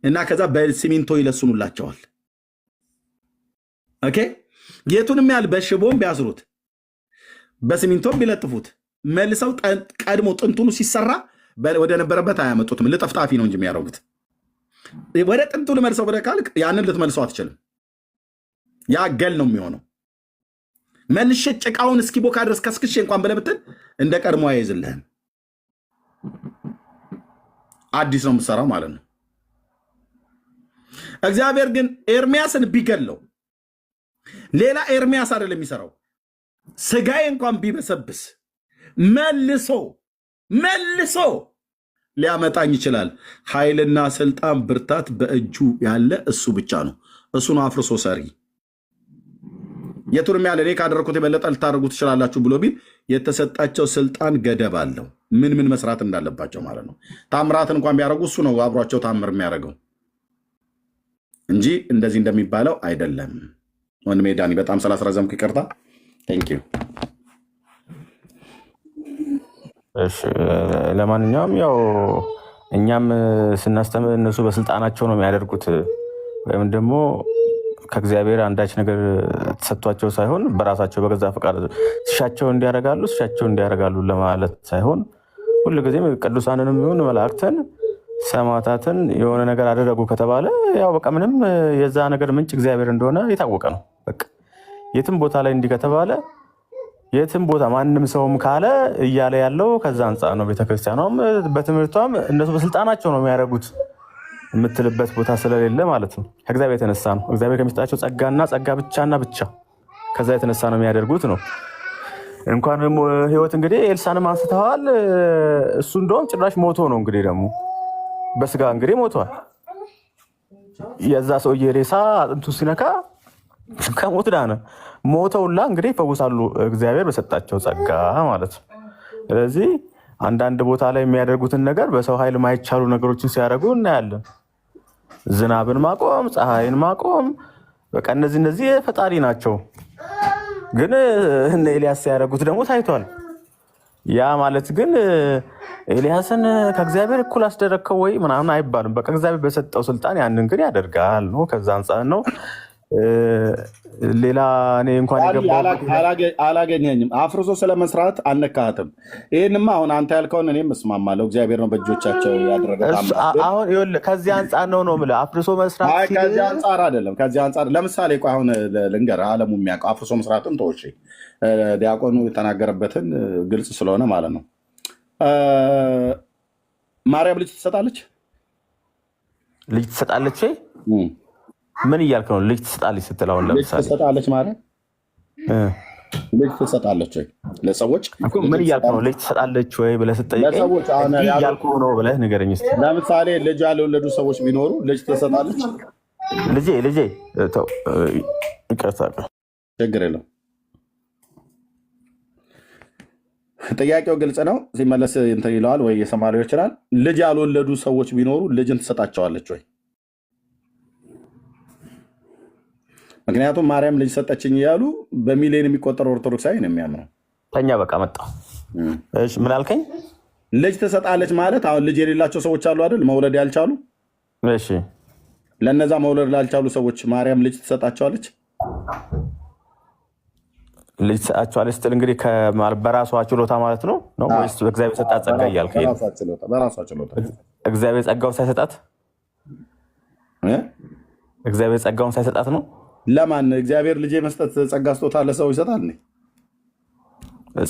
እና ከዛ በሲሚንቶ ይለስኑላቸዋል። ኦኬ የቱንም ያህል በሽቦም ቢያስሩት በሲሚንቶም ቢለጥፉት መልሰው ቀድሞ ጥንቱኑ ሲሰራ ወደ ነበረበት አያመጡትም። ልጠፍጣፊ ነው እንጂ የሚያደርጉት። ወደ ጥንቱ ልመልሰው ብለህ ካልክ ያንን ልትመልሰው አትችልም። ያ ገል ነው የሚሆነው። መልሼ ጭቃውን እስኪቦካ ድረስ ከስክሼ እንኳን ብለህ ብትል እንደ ቀድሞ አይይዝልህም። አዲስ ነው የምትሰራው ማለት ነው። እግዚአብሔር ግን ኤርሚያስን ቢገለው ሌላ ኤርሚያስ አይደለም የሚሰራው። ስጋዬ እንኳን ቢበሰብስ መልሶ ሊያመጣኝ ይችላል። ኃይልና ስልጣን ብርታት በእጁ ያለ እሱ ብቻ ነው። እሱ ነው አፍርሶ ሰሪ። የቱንም ያለ እኔ ካደረኩት የበለጠ ልታደርጉ ትችላላችሁ ብሎ ቢል የተሰጣቸው ስልጣን ገደብ አለው። ምን መስራት እንዳለባቸው ማለት ነው። ታምራትን እንኳን ቢያደርጉ እሱ ነው አብሯቸው ታምር የሚያደርገው እንጂ እንደዚህ እንደሚባለው አይደለም። ወንድሜ ዳኒ በጣም ስላስረዘምኩ ይቅርታ። ቴንኪው። ለማንኛውም ያው እኛም ስናስተምር እነሱ በስልጣናቸው ነው የሚያደርጉት ወይም ደግሞ ከእግዚአብሔር አንዳች ነገር ተሰጥቷቸው ሳይሆን በራሳቸው በገዛ ፈቃድ ሲሻቸው እንዲያደርጋሉ ለማለት ሳይሆን ሁልጊዜም ቅዱሳንንም ይሁን መላእክትን ሰማዕታትን የሆነ ነገር አደረጉ ከተባለ ያው በቃ ምንም የዛ ነገር ምንጭ እግዚአብሔር እንደሆነ የታወቀ ነው። በቃ የትም ቦታ ላይ እንዲህ ከተባለ የትም ቦታ ማንም ሰውም ካለ እያለ ያለው ከዛ አንጻር ነው። ቤተክርስቲያኗም በትምህርቷም እነሱ በስልጣናቸው ነው የሚያደርጉት የምትልበት ቦታ ስለሌለ ማለት ነው። ከእግዚአብሔር የተነሳ ነው። እግዚአብሔር ከሚሰጣቸው ጸጋና ጸጋ ብቻና ብቻ ከዛ የተነሳ ነው የሚያደርጉት ነው። እንኳን ህይወት እንግዲህ ኤልሳንም አንስተዋል። እሱ እንደውም ጭራሽ ሞቶ ነው እንግዲህ ደግሞ በስጋ እንግዲህ ሞቷል። የዛ ሰውዬ ሬሳ አጥንቱ ሲነካ ከሞት ዳነ። ሞተውላ እንግዲህ ይፈውሳሉ እግዚአብሔር በሰጣቸው ጸጋ ማለት ነው። ስለዚህ አንዳንድ ቦታ ላይ የሚያደርጉትን ነገር በሰው ኃይል ማይቻሉ ነገሮችን ሲያደርጉ እናያለን። ዝናብን ማቆም፣ ፀሐይን ማቆም፣ በቃ እነዚህ ፈጣሪ ናቸው። ግን እነ ኤልያስ ሲያደርጉት ደግሞ ታይቷል። ያ ማለት ግን ኤልያስን ከእግዚአብሔር እኩል አስደረግከው ወይ ምናምን አይባልም። በቃ እግዚአብሔር በሰጠው ስልጣን ያንን ግን ያደርጋል ነው። ከዛ አንጻር ነው። ሌላ እኔ እንኳን አላገኘኝም። አፍርሶ ስለመስራት አልነካትም። ይህንማ አሁን አንተ ያልከውን እኔም እስማማለሁ። እግዚአብሔር ነው በእጆቻቸው ያደረገ። አሁን ከዚህ አንጻር ነው የምልህ። አፍርሶ መስራት ከዚህ አንጻር አይደለም። ከዚህ አንጻር ለምሳሌ አሁን ልንገርህ፣ ዓለሙ የሚያውቀው አፍርሶ መስራትን ተወሽ ዲያቆኑ የተናገረበትን ግልጽ ስለሆነ ማለት ነው። ማርያም ልጅ ትሰጣለች። ልጅ ትሰጣለች። ምን እያልክ ነው? ልጅ ትሰጣለች ስትል አሁን ለምሳሌ ትሰጣለች ማለት ልጅ ትሰጣለች ወይ ለሰዎች ምን እያልክ ነው? ልጅ ትሰጣለች ወይ ብለህ ስትጠይቀኝ እያልኩ ነው ብለህ ንገረኝ እስኪ። ለምሳሌ ልጅ ያልወለዱ ሰዎች ቢኖሩ ልጅ ትሰጣለች። ልጄ ተው፣ ይቅርታ፣ ችግር የለውም። ጥያቄው ግልጽ ነው። ሲመለስ እንትን ይለዋል ወይ የሰማሪው ይችላል። ልጅ ያልወለዱ ሰዎች ቢኖሩ ልጅን ትሰጣቸዋለች ወይ? ምክንያቱም ማርያም ልጅ ሰጠችኝ እያሉ በሚሊዮን የሚቆጠሩ ኦርቶዶክሳዊ ነው የሚያምነው። ተኛ በቃ መጣ። ምን አልከኝ? ልጅ ትሰጣለች ማለት አሁን ልጅ የሌላቸው ሰዎች አሉ አይደል? መውለድ ያልቻሉ። እሺ፣ ለነዛ መውለድ ላልቻሉ ሰዎች ማርያም ልጅ ትሰጣቸዋለች። ልጅ ትሰጣቸዋለች ስትል እንግዲህ በራሷ ችሎታ ማለት ነው ወይስ በእግዚአብሔር ሰጣት ጸጋ እያልክ? በራሷ ችሎታ። እግዚአብሔር ጸጋውን ሳይሰጣት እግዚአብሔር ጸጋውን ሳይሰጣት ነው። ለማን እግዚአብሔር ልጅ የመስጠት ጸጋ ስጦታ ለሰው ይሰጣል?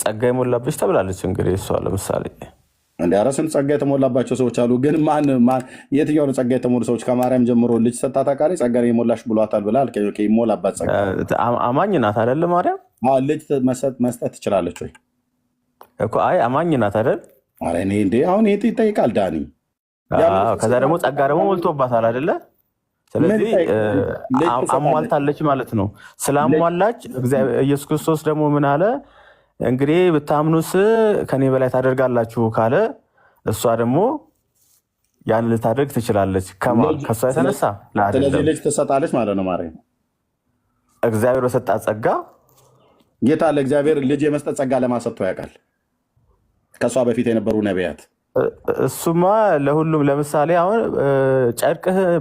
ጸጋ የሞላብሽ ተብላለች እንግዲህ እሷ ለምሳሌ እንደ አረስን ጸጋ የተሞላባቸው ሰዎች አሉ። ግን የትኛው ነው ጸጋ የተሞሉ ሰዎች? ከማርያም ጀምሮ ልጅ ሰጣት አቃሪ ጸጋ የሞላሽ ብሏታል ብላል። ይሞላባት ጸጋ አማኝ ናት አይደል ማርያም? ልጅ መስጠት ትችላለች ወይ እኮ? አይ አማኝ ናት አይደል? አሁን ይሄ ይጠይቃል ዳኒ። ከዛ ደግሞ ጸጋ ደግሞ ሞልቶባታል አይደለ? ስለዚህ አሟልታለች ማለት ነው። ስላሟላች ኢየሱስ ክርስቶስ ደግሞ ምን አለ? እንግዲህ ብታምኑስ ከኔ በላይ ታደርጋላችሁ ካለ እሷ ደግሞ ያን ልታደርግ ትችላለች። ከእሷ የተነሳ ስለዚህ ልጅ ትሰጣለች ማለት ነው። ማርያም እግዚአብሔር በሰጣት ጸጋ ጌታ ለእግዚአብሔር ልጅ የመስጠት ጸጋ ለማሰጥቶ ያውቃል ከእሷ በፊት የነበሩ ነቢያት። እሱማ ለሁሉም ለምሳሌ አሁን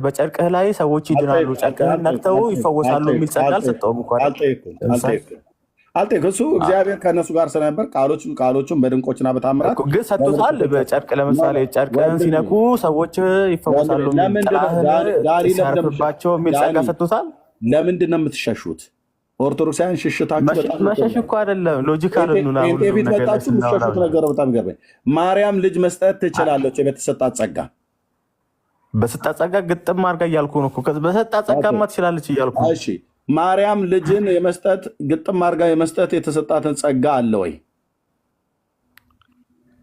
በጨርቅህ ላይ ሰዎች ይድናሉ፣ ጨርቅህን ነክተው ይፈወሳሉ የሚል ጸጋ አልሰጠውም እኮ። እሱ እግዚአብሔር ከእነሱ ጋር ስለነበር ቃሎቹን በድንቆችና በታምራት ግን ሰጥቶታል። በጨርቅ ለምሳሌ ጨርቅህን ሲነኩ ሰዎች ይፈወሳሉ፣ ሲያርፍባቸው የሚል ጸጋ ሰጥቶታል። ለምንድን ነው የምትሸሹት? ኦርቶዶክሳውያን ሽሽታችሁ መሸሽ እኮ አይደለም፣ ሎጂካል ቤት መጣችሁ የምትሸሹት ነገር በጣም ይገርመኝ። ማርያም ልጅ መስጠት ትችላለች በተሰጣት ጸጋ። በሰጣት ጸጋ ግጥም አድርጋ እያልኩ ነው። በሰጣት ጸጋማ ትችላለች እያልኩ ነው። እሺ ማርያም ልጅን የመስጠት ግጥም አድርጋ የመስጠት የተሰጣትን ጸጋ አለ ወይ?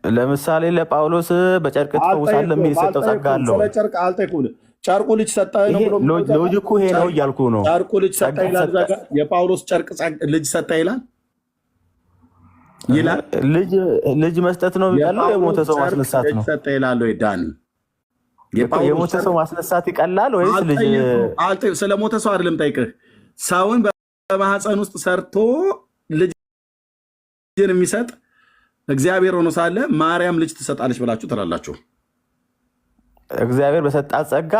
ለምሳሌ ለጳውሎስ በጨርቅ ትፈውሳለህ የሚል የሰጠው ጸጋ አለ ወይ? ጨርቅ አልጠይቁም። ጨርቁ ልጅ ሰጠ ነው ብሎ ሎጂኩ ይሄ ነው እያልኩ ነው። ጨርቁ ልጅ ሰጠ ይላል። የጳውሎስ ጨርቅ ልጅ ሰጠ ይላል። ልጅ መስጠት ነው የሚቀለው የሞተ ሰው ማስነሳት ነው? ሰጠ ይላል ወይ ዳኒ? የሞተ ሰው ማስነሳት ይቀላል ወይስ ልጅ? ስለ ሞተ ሰው አይደለም ጠይቅህ። ሰውን በማህፀን ውስጥ ሰርቶ ልጅን የሚሰጥ እግዚአብሔር ሆኖ ሳለ ማርያም ልጅ ትሰጣለች ብላችሁ ትላላችሁ? እግዚአብሔር በሰጣት ጸጋ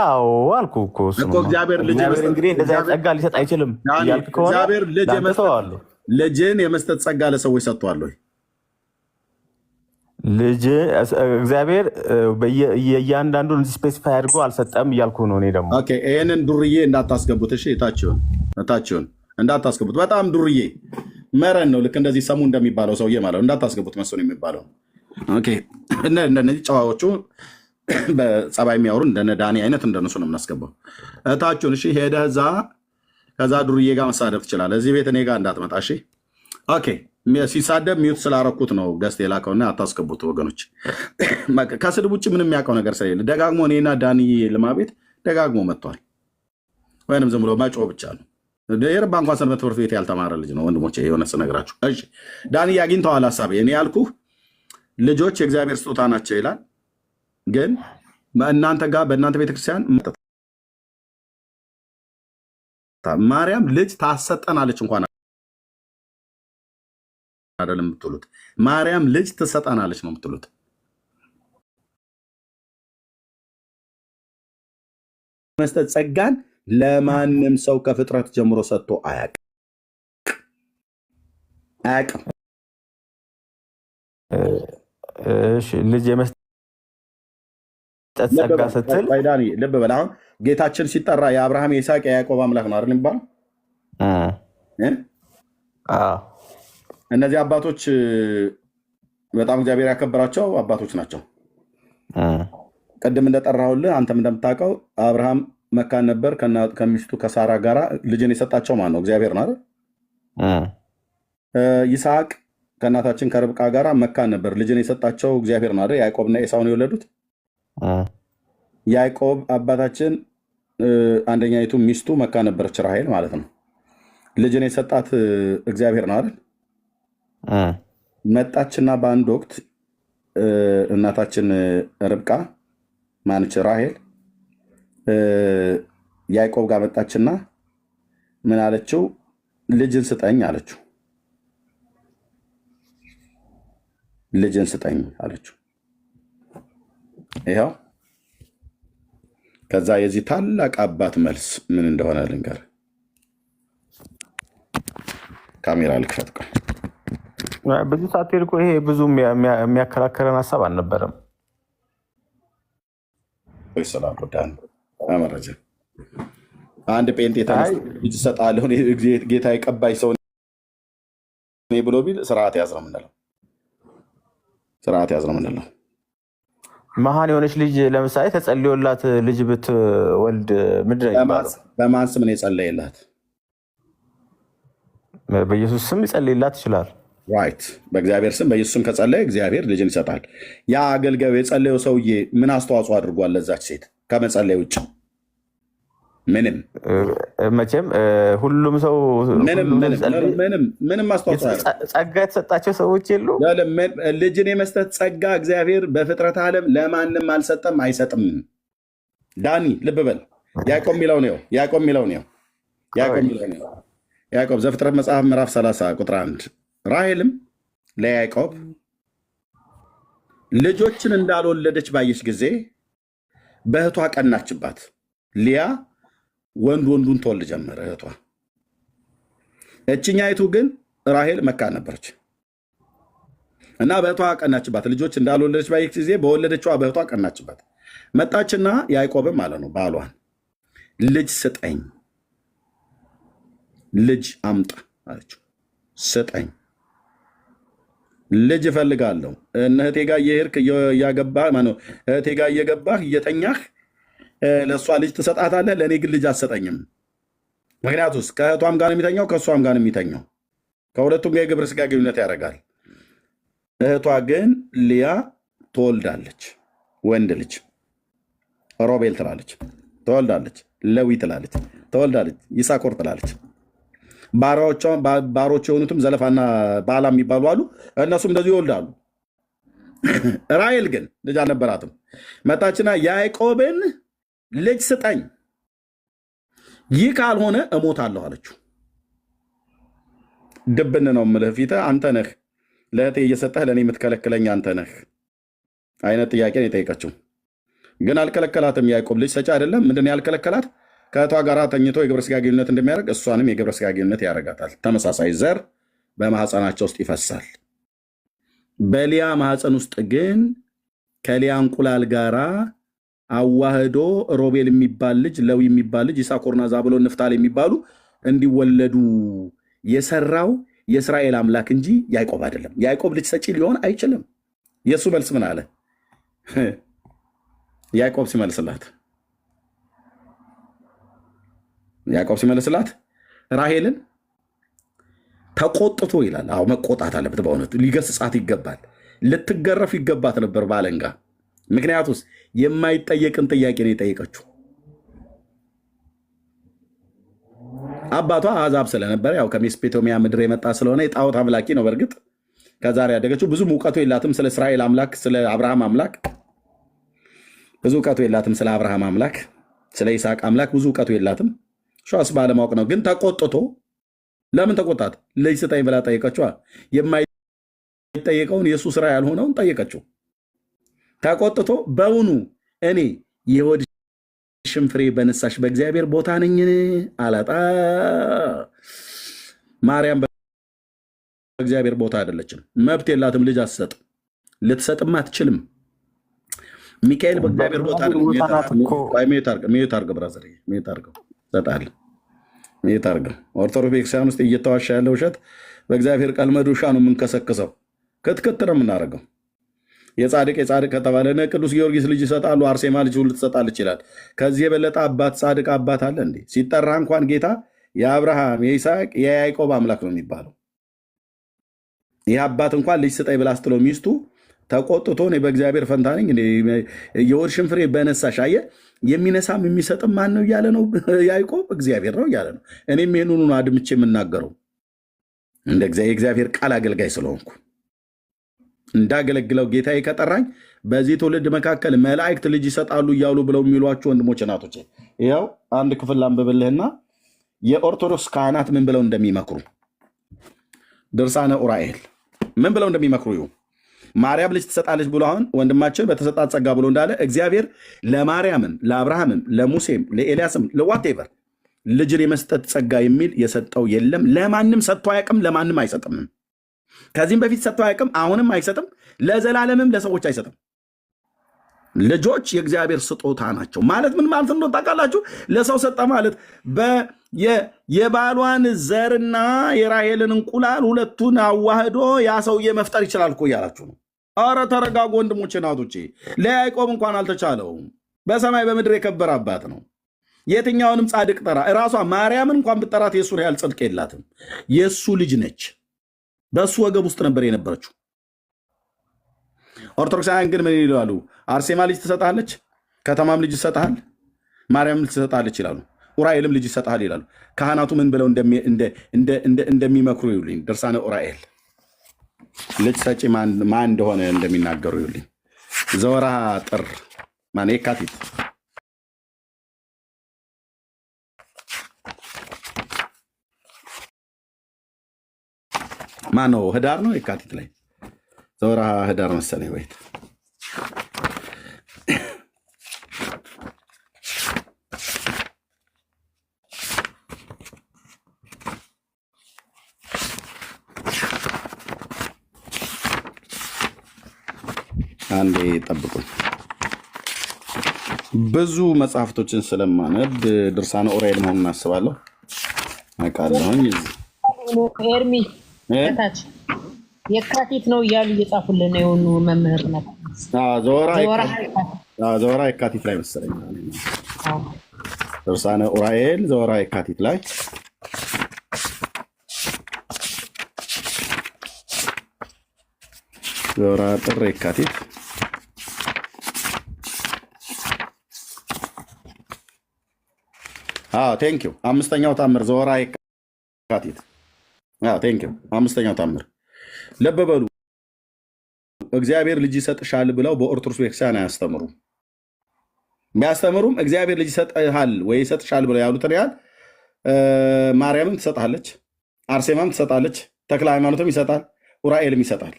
አልኩ እኮ እግዚአብሔር እንግዲህ እንደዛ ጸጋ ሊሰጥ አይችልም እያልክ ከሆነ እግዚአብሔር ልጅን የመስጠት ጸጋ ለሰዎች ሰጥቷል ወይ? ልጅ እግዚአብሔር እያንዳንዱን ስፔሲፋይ አድርጎ አልሰጠም እያልኩ ነው። እኔ ደግሞ ይህንን ዱርዬ እንዳታስገቡት እሺ። እታችሁን እንዳታስገቡት። በጣም ዱርዬ መረን ነው። ልክ እንደዚህ ሰሙ እንደሚባለው ሰውዬ ማለት ነው። እንዳታስገቡት መስሎኝ የሚባለው እነዚህ ጨዋዎቹ በጸባይ የሚያወሩ እንደነ ዳኒ አይነት እንደነሱ ነው የምናስገባው። እታችሁን እሺ። ሄደህ ከዛ ዱርዬ ጋር መሳደብ ትችላለህ። እዚህ ቤት እኔ ጋር እንዳትመጣ እሺ። ሲሳደብ ሚዩት ስላረኩት ነው ገስት የላከውና አታስገቡት ወገኖች። ከስድብ ውጭ ምንም የሚያውቀው ነገር ስለሌለ ደጋግሞ እኔና ዳኒ ልማቤት ደጋግሞ መጥቷል። ወይንም ዝም ብሎ መጮ ብቻ ነው። የረባ እንኳን ሰንበት ትምህርት ቤት ያልተማረ ልጅ ነው ወንድሞቼ። የሆነ ስነግራችሁ ዳኒ አግኝተዋል ሀሳቤ። እኔ ያልኩህ ልጆች የእግዚአብሔር ስጦታ ናቸው ይላል። ግን እናንተ ጋር በእናንተ ቤተክርስቲያን ማርያም ልጅ ታሰጠናለች እንኳን አይደለም የምትሉት። ማርያም ልጅ ትሰጠናለች ነው የምትሉት። መስጠት ጸጋን ለማንም ሰው ከፍጥረት ጀምሮ ሰጥቶ አያውቅም። ልጅ የመስጠት ጸጋ ስትል ልብ በል። አሁን ጌታችን ሲጠራ የአብርሃም የይስሐቅ የያዕቆብ አምላክ ነው አይደል የሚባለው? እነዚህ አባቶች በጣም እግዚአብሔር ያከበራቸው አባቶች ናቸው። ቅድም እንደጠራሁልህ አንተም እንደምታውቀው አብርሃም መካን ነበር። ከሚስቱ ከሳራ ጋራ ልጅን የሰጣቸው ማን ነው? እግዚአብሔር ነው አይደል? ይስሐቅ ከእናታችን ከርብቃ ጋራ መካን ነበር። ልጅን የሰጣቸው እግዚአብሔር ነው አይደል? ያዕቆብና ኤሳውን የወለዱት ያዕቆብ አባታችን አንደኛይቱ ሚስቱ መካን ነበረች፣ ራሔል ማለት ነው። ልጅን የሰጣት እግዚአብሔር ነው አይደል? መጣችና በአንድ ወቅት እናታችን ርብቃ ማንች ራሔል ያዕቆብ ጋር መጣችና ምን አለችው? ልጅን ስጠኝ አለችው። ልጅን ስጠኝ አለችው። ይኸው ከዛ የዚህ ታላቅ አባት መልስ ምን እንደሆነ ልንገር። ካሜራ ልክፈት። ብዙ ሰዓት እኮ ይሄ ብዙ የሚያከራከረን ሀሳብ አልነበረም። ሰላም ዳን መረጃ አንድ ጴንጤ ተነስቶ ልጅ እሰጥሃለሁ ጌታ የቀባይ ሰው ብሎ ቢል ስርዓት ያዝ ነው የምንለው። ስርዓት ያዝ ነው የምንለው። መሀን የሆነች ልጅ ለምሳሌ ተጸልዮላት ልጅ ብትወልድ ምንድን ነው የሚባለው? በማን ስም ነው የጸለየላት? በኢየሱስ ስም ይጸልይላት ይችላል። ራይት። በእግዚአብሔር ስም በኢየሱስ ስም ከጸለየ እግዚአብሔር ልጅን ይሰጣል። ያ አገልጋዩ የጸለየው ሰውዬ ምን አስተዋጽኦ አድርጓል ለዛች ሴት ከመጸለይ ውጭ? ምንም። መቼም ሁሉም ሰው ምንም አስተዋጽኦ ጸጋ የተሰጣቸው ሰዎች የሉ። ልጅን የመስጠት ጸጋ እግዚአብሔር በፍጥረት ዓለም ለማንም አልሰጠም፣ አይሰጥም። ዳኒ ልብ በል። ያዕቆብ የሚለው ነው። ያዕቆብ ዘፍጥረት መጽሐፍ ምዕራፍ 30 ቁጥር 1 ራሔልም ለያዕቆብ ልጆችን እንዳልወለደች ባየች ጊዜ በእህቷ ቀናችባት። ሊያ ወንዱን ትወልድ ጀመረ እህቷ። እችኛይቱ ግን ራሔል መካን ነበረች እና በእህቷ ቀናችባት። ልጆች እንዳልወለደች ባየች ጊዜ በወለደችዋ በእህቷ ቀናችባት። መጣችና ያዕቆብም ማለት ነው ባሏን ልጅ ስጠኝ፣ ልጅ አምጣ አለችው። ስጠኝ፣ ልጅ እፈልጋለሁ። እህቴ ጋር እየሄድክ እያገባህ እህቴ ጋር እየገባህ እየተኛህ ለእሷ ልጅ ትሰጣታለህ፣ ለእኔ ግን ልጅ አትሰጠኝም። ምክንያቱስ ከእህቷም ጋር የሚተኛው ከእሷም ጋር የሚተኛው ከሁለቱም ጋር የግብረ ሥጋ ግንኙነት ያደርጋል። እህቷ ግን ሊያ ትወልዳለች፣ ወንድ ልጅ ሮቤል ትላለች፣ ትወልዳለች። ሌዊ ትላለች፣ ትወልዳለች። ይሳኮር ትላለች። ባሮች የሆኑትም ዘለፋና ባላ የሚባሉ አሉ፣ እነሱም እንደዚሁ ይወልዳሉ። ራሔል ግን ልጅ አልነበራትም። መጣችና ያዕቆብን ልጅ ስጠኝ፣ ይህ ካልሆነ እሞታለሁ አለችው። ድብን ነው የምልህ፣ ፊትህ አንተ ነህ ለእህቴ እየሰጠህ ለእኔ የምትከለክለኝ አንተ ነህ አይነት ጥያቄ ነው የጠየቀችው። ግን አልከለከላትም። ያዕቆብ ልጅ ሰጪ አይደለም። ምንድን ነው ያልከለከላት? ከእህቷ ጋር ተኝቶ የግብረ ሥጋ ግንኙነት እንደሚያደርግ እሷንም የግብረ ሥጋ ግንኙነት ያደርጋታል። ተመሳሳይ ዘር በማህፀናቸው ውስጥ ይፈሳል። በሊያ ማህፀን ውስጥ ግን ከሊያ እንቁላል ጋራ አዋህዶ ሮቤል የሚባል ልጅ፣ ሌዊ የሚባል ልጅ፣ ይሳኮርና ዛብሎን ንፍታሌ የሚባሉ እንዲወለዱ የሰራው የእስራኤል አምላክ እንጂ ያዕቆብ አይደለም። ያዕቆብ ልጅ ሰጪ ሊሆን አይችልም። የእሱ መልስ ምን አለ? ያዕቆብ ሲመልስላት ራሔልን ተቆጥቶ ይላል። አዎ መቆጣት አለበት። በእውነቱ ሊገስጻት ይገባል። ልትገረፍ ይገባት ነበር ባለንጋ። ምክንያቱስ የማይጠየቅን ጥያቄ ነው የጠየቀችው። አባቷ አሕዛብ ስለነበረ ያው ከሜሶፖታሚያ ምድር የመጣ ስለሆነ የጣዖት አምላኪ ነው። በእርግጥ ከዛሬ ያደገችው ብዙ እውቀቱ የላትም ስለ እስራኤል አምላክ፣ ስለ አብርሃም አምላክ ብዙ እውቀቱ የላትም። ስለ አብርሃም አምላክ፣ ስለ ይስሐቅ አምላክ ብዙ እውቀቱ የላትም። ሸዋስ ባለማወቅ ነው። ግን ተቆጥቶ ለምን ተቆጣት? ልጅ ስጠኝ ብላ ጠየቀችዋ። የማይጠየቀውን የእሱ ስራ ያልሆነውን ጠየቀችው። ተቆጥቶ በውኑ እኔ የሆድሽን ፍሬ በነሳሽ በእግዚአብሔር ቦታ ነኝን አላት። ማርያም በእግዚአብሔር ቦታ አይደለችም። መብት የላትም። ልጅ አትሰጥም። ልትሰጥም አትችልም። ሚካኤል በእግዚአብሔር ቦታ ነው። ሚዩት አድርገው ብራዘር፣ ሚዩት አድርገው እሰጥሃለሁ። ሚዩት አድርገው። ኦርቶዶክስ ቤተክርስቲያን ውስጥ እየተዋሻ ያለ ውሸት በእግዚአብሔር ቃል መዶሻ ነው የምንከሰክሰው። ክትክት ነው የምናደርገው። የጻድቅ ከተባለ ቅዱስ ጊዮርጊስ ልጅ ይሰጣሉ፣ አርሴማ ልጅ ሁሉ ትሰጣለች ይላል። ከዚህ የበለጠ አባት ጻድቅ አባት አለ እንዴ? ሲጠራ እንኳን ጌታ የአብርሃም የይስሐቅ የያዕቆብ አምላክ ነው የሚባለው። ይህ አባት እንኳን ልጅ ስጠኝ ብላ ስትለው ሚስቱ ተቆጥቶ እኔ በእግዚአብሔር ፈንታ ነኝ የሆድሽን ፍሬ በነሳሽ። አየህ፣ የሚነሳም የሚሰጥም ማን ነው እያለ ነው ያዕቆብ? እግዚአብሔር ነው እያለ ነው። እኔም ይህንኑ አድምቼ የምናገረው እንደ የእግዚአብሔር ቃል አገልጋይ ስለሆንኩ እንዳገለግለው ጌታዬ ከጠራኝ በዚህ ትውልድ መካከል መላእክት ልጅ ይሰጣሉ እያሉ ብለው የሚሏቸው ወንድሞች እናቶች፣ ይኸው አንድ ክፍል ላንብብልህና የኦርቶዶክስ ካህናት ምን ብለው እንደሚመክሩ ድርሳነ ኡራኤል ምን ብለው እንደሚመክሩ ይሁ ማርያም ልጅ ትሰጣለች ብሎ አሁን ወንድማችን በተሰጣት ጸጋ ብሎ እንዳለ እግዚአብሔር ለማርያምም ለአብርሃምም ለሙሴም ለኤልያስም ለዋቴቨር ልጅን የመስጠት ጸጋ የሚል የሰጠው የለም። ለማንም ሰጥቶ አያውቅም፣ ለማንም አይሰጥም። ከዚህም በፊት ሰጥቶ አያውቅም፣ አሁንም አይሰጥም፣ ለዘላለምም ለሰዎች አይሰጥም። ልጆች የእግዚአብሔር ስጦታ ናቸው። ማለት ምን ማለት እንደሆነ ታውቃላችሁ? ለሰው ሰጠ ማለት የባሏን ዘርና የራሔልን እንቁላል ሁለቱን አዋህዶ ያ ሰውዬ መፍጠር ይችላል እኮ እያላችሁ ነው። አረ ተረጋጉ ወንድሞቼ ናቶቼ። ለያዕቆብ እንኳን አልተቻለውም። በሰማይ በምድር የከበረ አባት ነው። የትኛውንም ጻድቅ ጠራ። እራሷ ማርያምን እንኳን ብጠራት የእሱን ያህል ጽድቅ የላትም። የእሱ ልጅ ነች። በእሱ ወገብ ውስጥ ነበር የነበረችው። ኦርቶዶክሳውያን ግን ምን ይላሉ? አርሴማ ልጅ ትሰጣለች፣ ከተማም ልጅ ይሰጣል፣ ማርያም ልጅ ትሰጣለች ይላሉ። ኡራኤልም ልጅ ይሰጣል ይላሉ። ካህናቱ ምን ብለው እንደሚመክሩ ይሉኝ። ድርሳነ ኡራኤል ልጅ ሰጪ ማን እንደሆነ እንደሚናገሩ ይሉኝ። ዘወርሃ ጥር ማን የካቲት ማን ነው? ህዳር ነው የካቲት ላይ ዘወርሃ ህዳር መሰለኝ። ወይት አንዴ ጠብቁኝ። ብዙ መጽሐፍቶችን ስለማነብ ድርሳነ ኡራኤል መሆኑን አስባለሁ አውቃለሁኝ። ኤርሚ ታች የካቲት ነው እያሉ እየጻፉልን ነው የሆኑ መምህር ነው። ዘወርሃ የካቲት ላይ መሰለኝ ድርሳነ ኡራኤል ዘወርሃ የካቲት ላይ ዘወርሃ ጥር የካቲት ቴንኪው። አምስተኛው ታምር ዘወርሃ የካቲት ቴንኪው። አምስተኛው ታምር ልብ በሉ። እግዚአብሔር ልጅ ይሰጥሻል ብለው በኦርቶዶክስ ቤተክርስቲያን አያስተምሩም። ቢያስተምሩም እግዚአብሔር ልጅ ይሰጥሃል ወይ ይሰጥሻል ብለው ያሉትን ያህል ማርያምም ትሰጣለች፣ አርሴማም ትሰጣለች፣ ተክለ ሃይማኖትም ይሰጣል፣ ኡራኤልም ይሰጣል።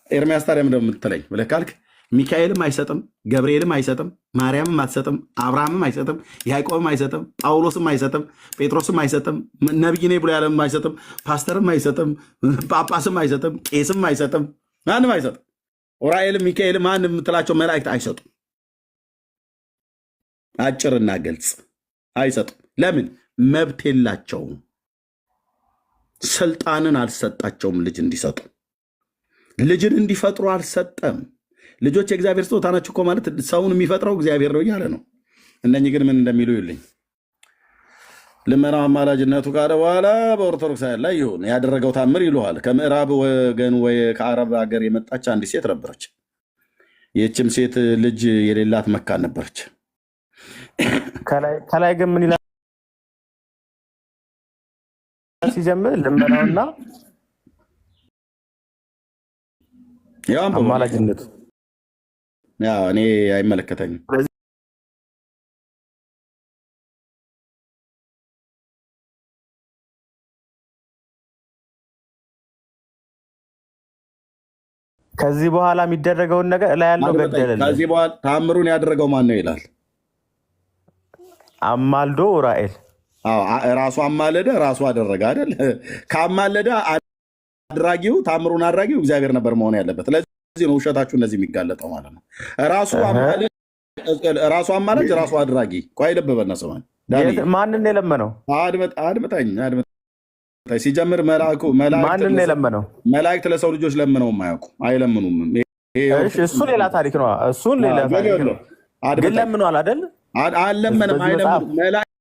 ኤርሚያስ ታዲያ ምንድን ነው የምትለኝ ብለህ ካልክ ሚካኤልም አይሰጥም፣ ገብርኤልም አይሰጥም፣ ማርያምም አትሰጥም፣ አብርሃምም አይሰጥም፣ ያዕቆብም አይሰጥም፣ ጳውሎስም አይሰጥም፣ ጴጥሮስም አይሰጥም፣ ነቢይ ነኝ ብሎ ያለም አይሰጥም፣ ፓስተርም አይሰጥም፣ ጳጳስም አይሰጥም፣ ቄስም አይሰጥም፣ ማንም አይሰጥም። ዑራኤልም ሚካኤልም ማንም የምትላቸው መላእክት አይሰጡም። አጭርና ግልጽ አይሰጡም። ለምን? መብት የላቸውም። ስልጣንን አልሰጣቸውም። ልጅ እንዲሰጡ ልጅን እንዲፈጥሩ አልሰጠም። ልጆች የእግዚአብሔር ስጦታ ናቸው እኮ ማለት ሰውን የሚፈጥረው እግዚአብሔር ነው እያለ ነው። እነኚህ ግን ምን እንደሚሉ ይልኝ ልመናው አማላጅነቱ ካለ በኋላ በኦርቶዶክሳውያን ላይ ይሁን ያደረገው ታምር ይሉሃል። ከምዕራብ ወገን ወይ ከአረብ ሀገር የመጣች አንዲት ሴት ነበረች። ይህችም ሴት ልጅ የሌላት መካን ነበረች። ከላይ ግን ምን ይላል ሲጀምር ልመናውና አማላጅነቱ እኔ አይመለከተኝም። ከዚህ በኋላ የሚደረገውን ነገር ላይ ያለው ገደለልን። ከዚህ በኋላ ታምሩን ያደረገው ማን ነው ይላል? አማልዶ ዑራኤል ራሱ አማለደ፣ ራሱ አደረገ አይደል? ካማለደ አድራጊው ታምሩን አድራጊው እግዚአብሔር ነበር መሆን ያለበት። ለዚህ ነው ውሸታችሁ እንደዚህ የሚጋለጠው ማለት ነው። ራሱ አማላጅ፣ ራሱ አድራጊ። ቆይ ልብ በልና ስማኝ። ማንን የለመነው? አድምጠኝ። ሲጀምር ማንን የለመነው? መላእክት ለሰው ልጆች ለምነው የማያውቁ አይለምኑም። እሱ ሌላ ታሪክ ነው። እሱን ሌላ ታሪክ ነው። ግን ለምኗል አይደል? አልለመንም። አይለምኑም።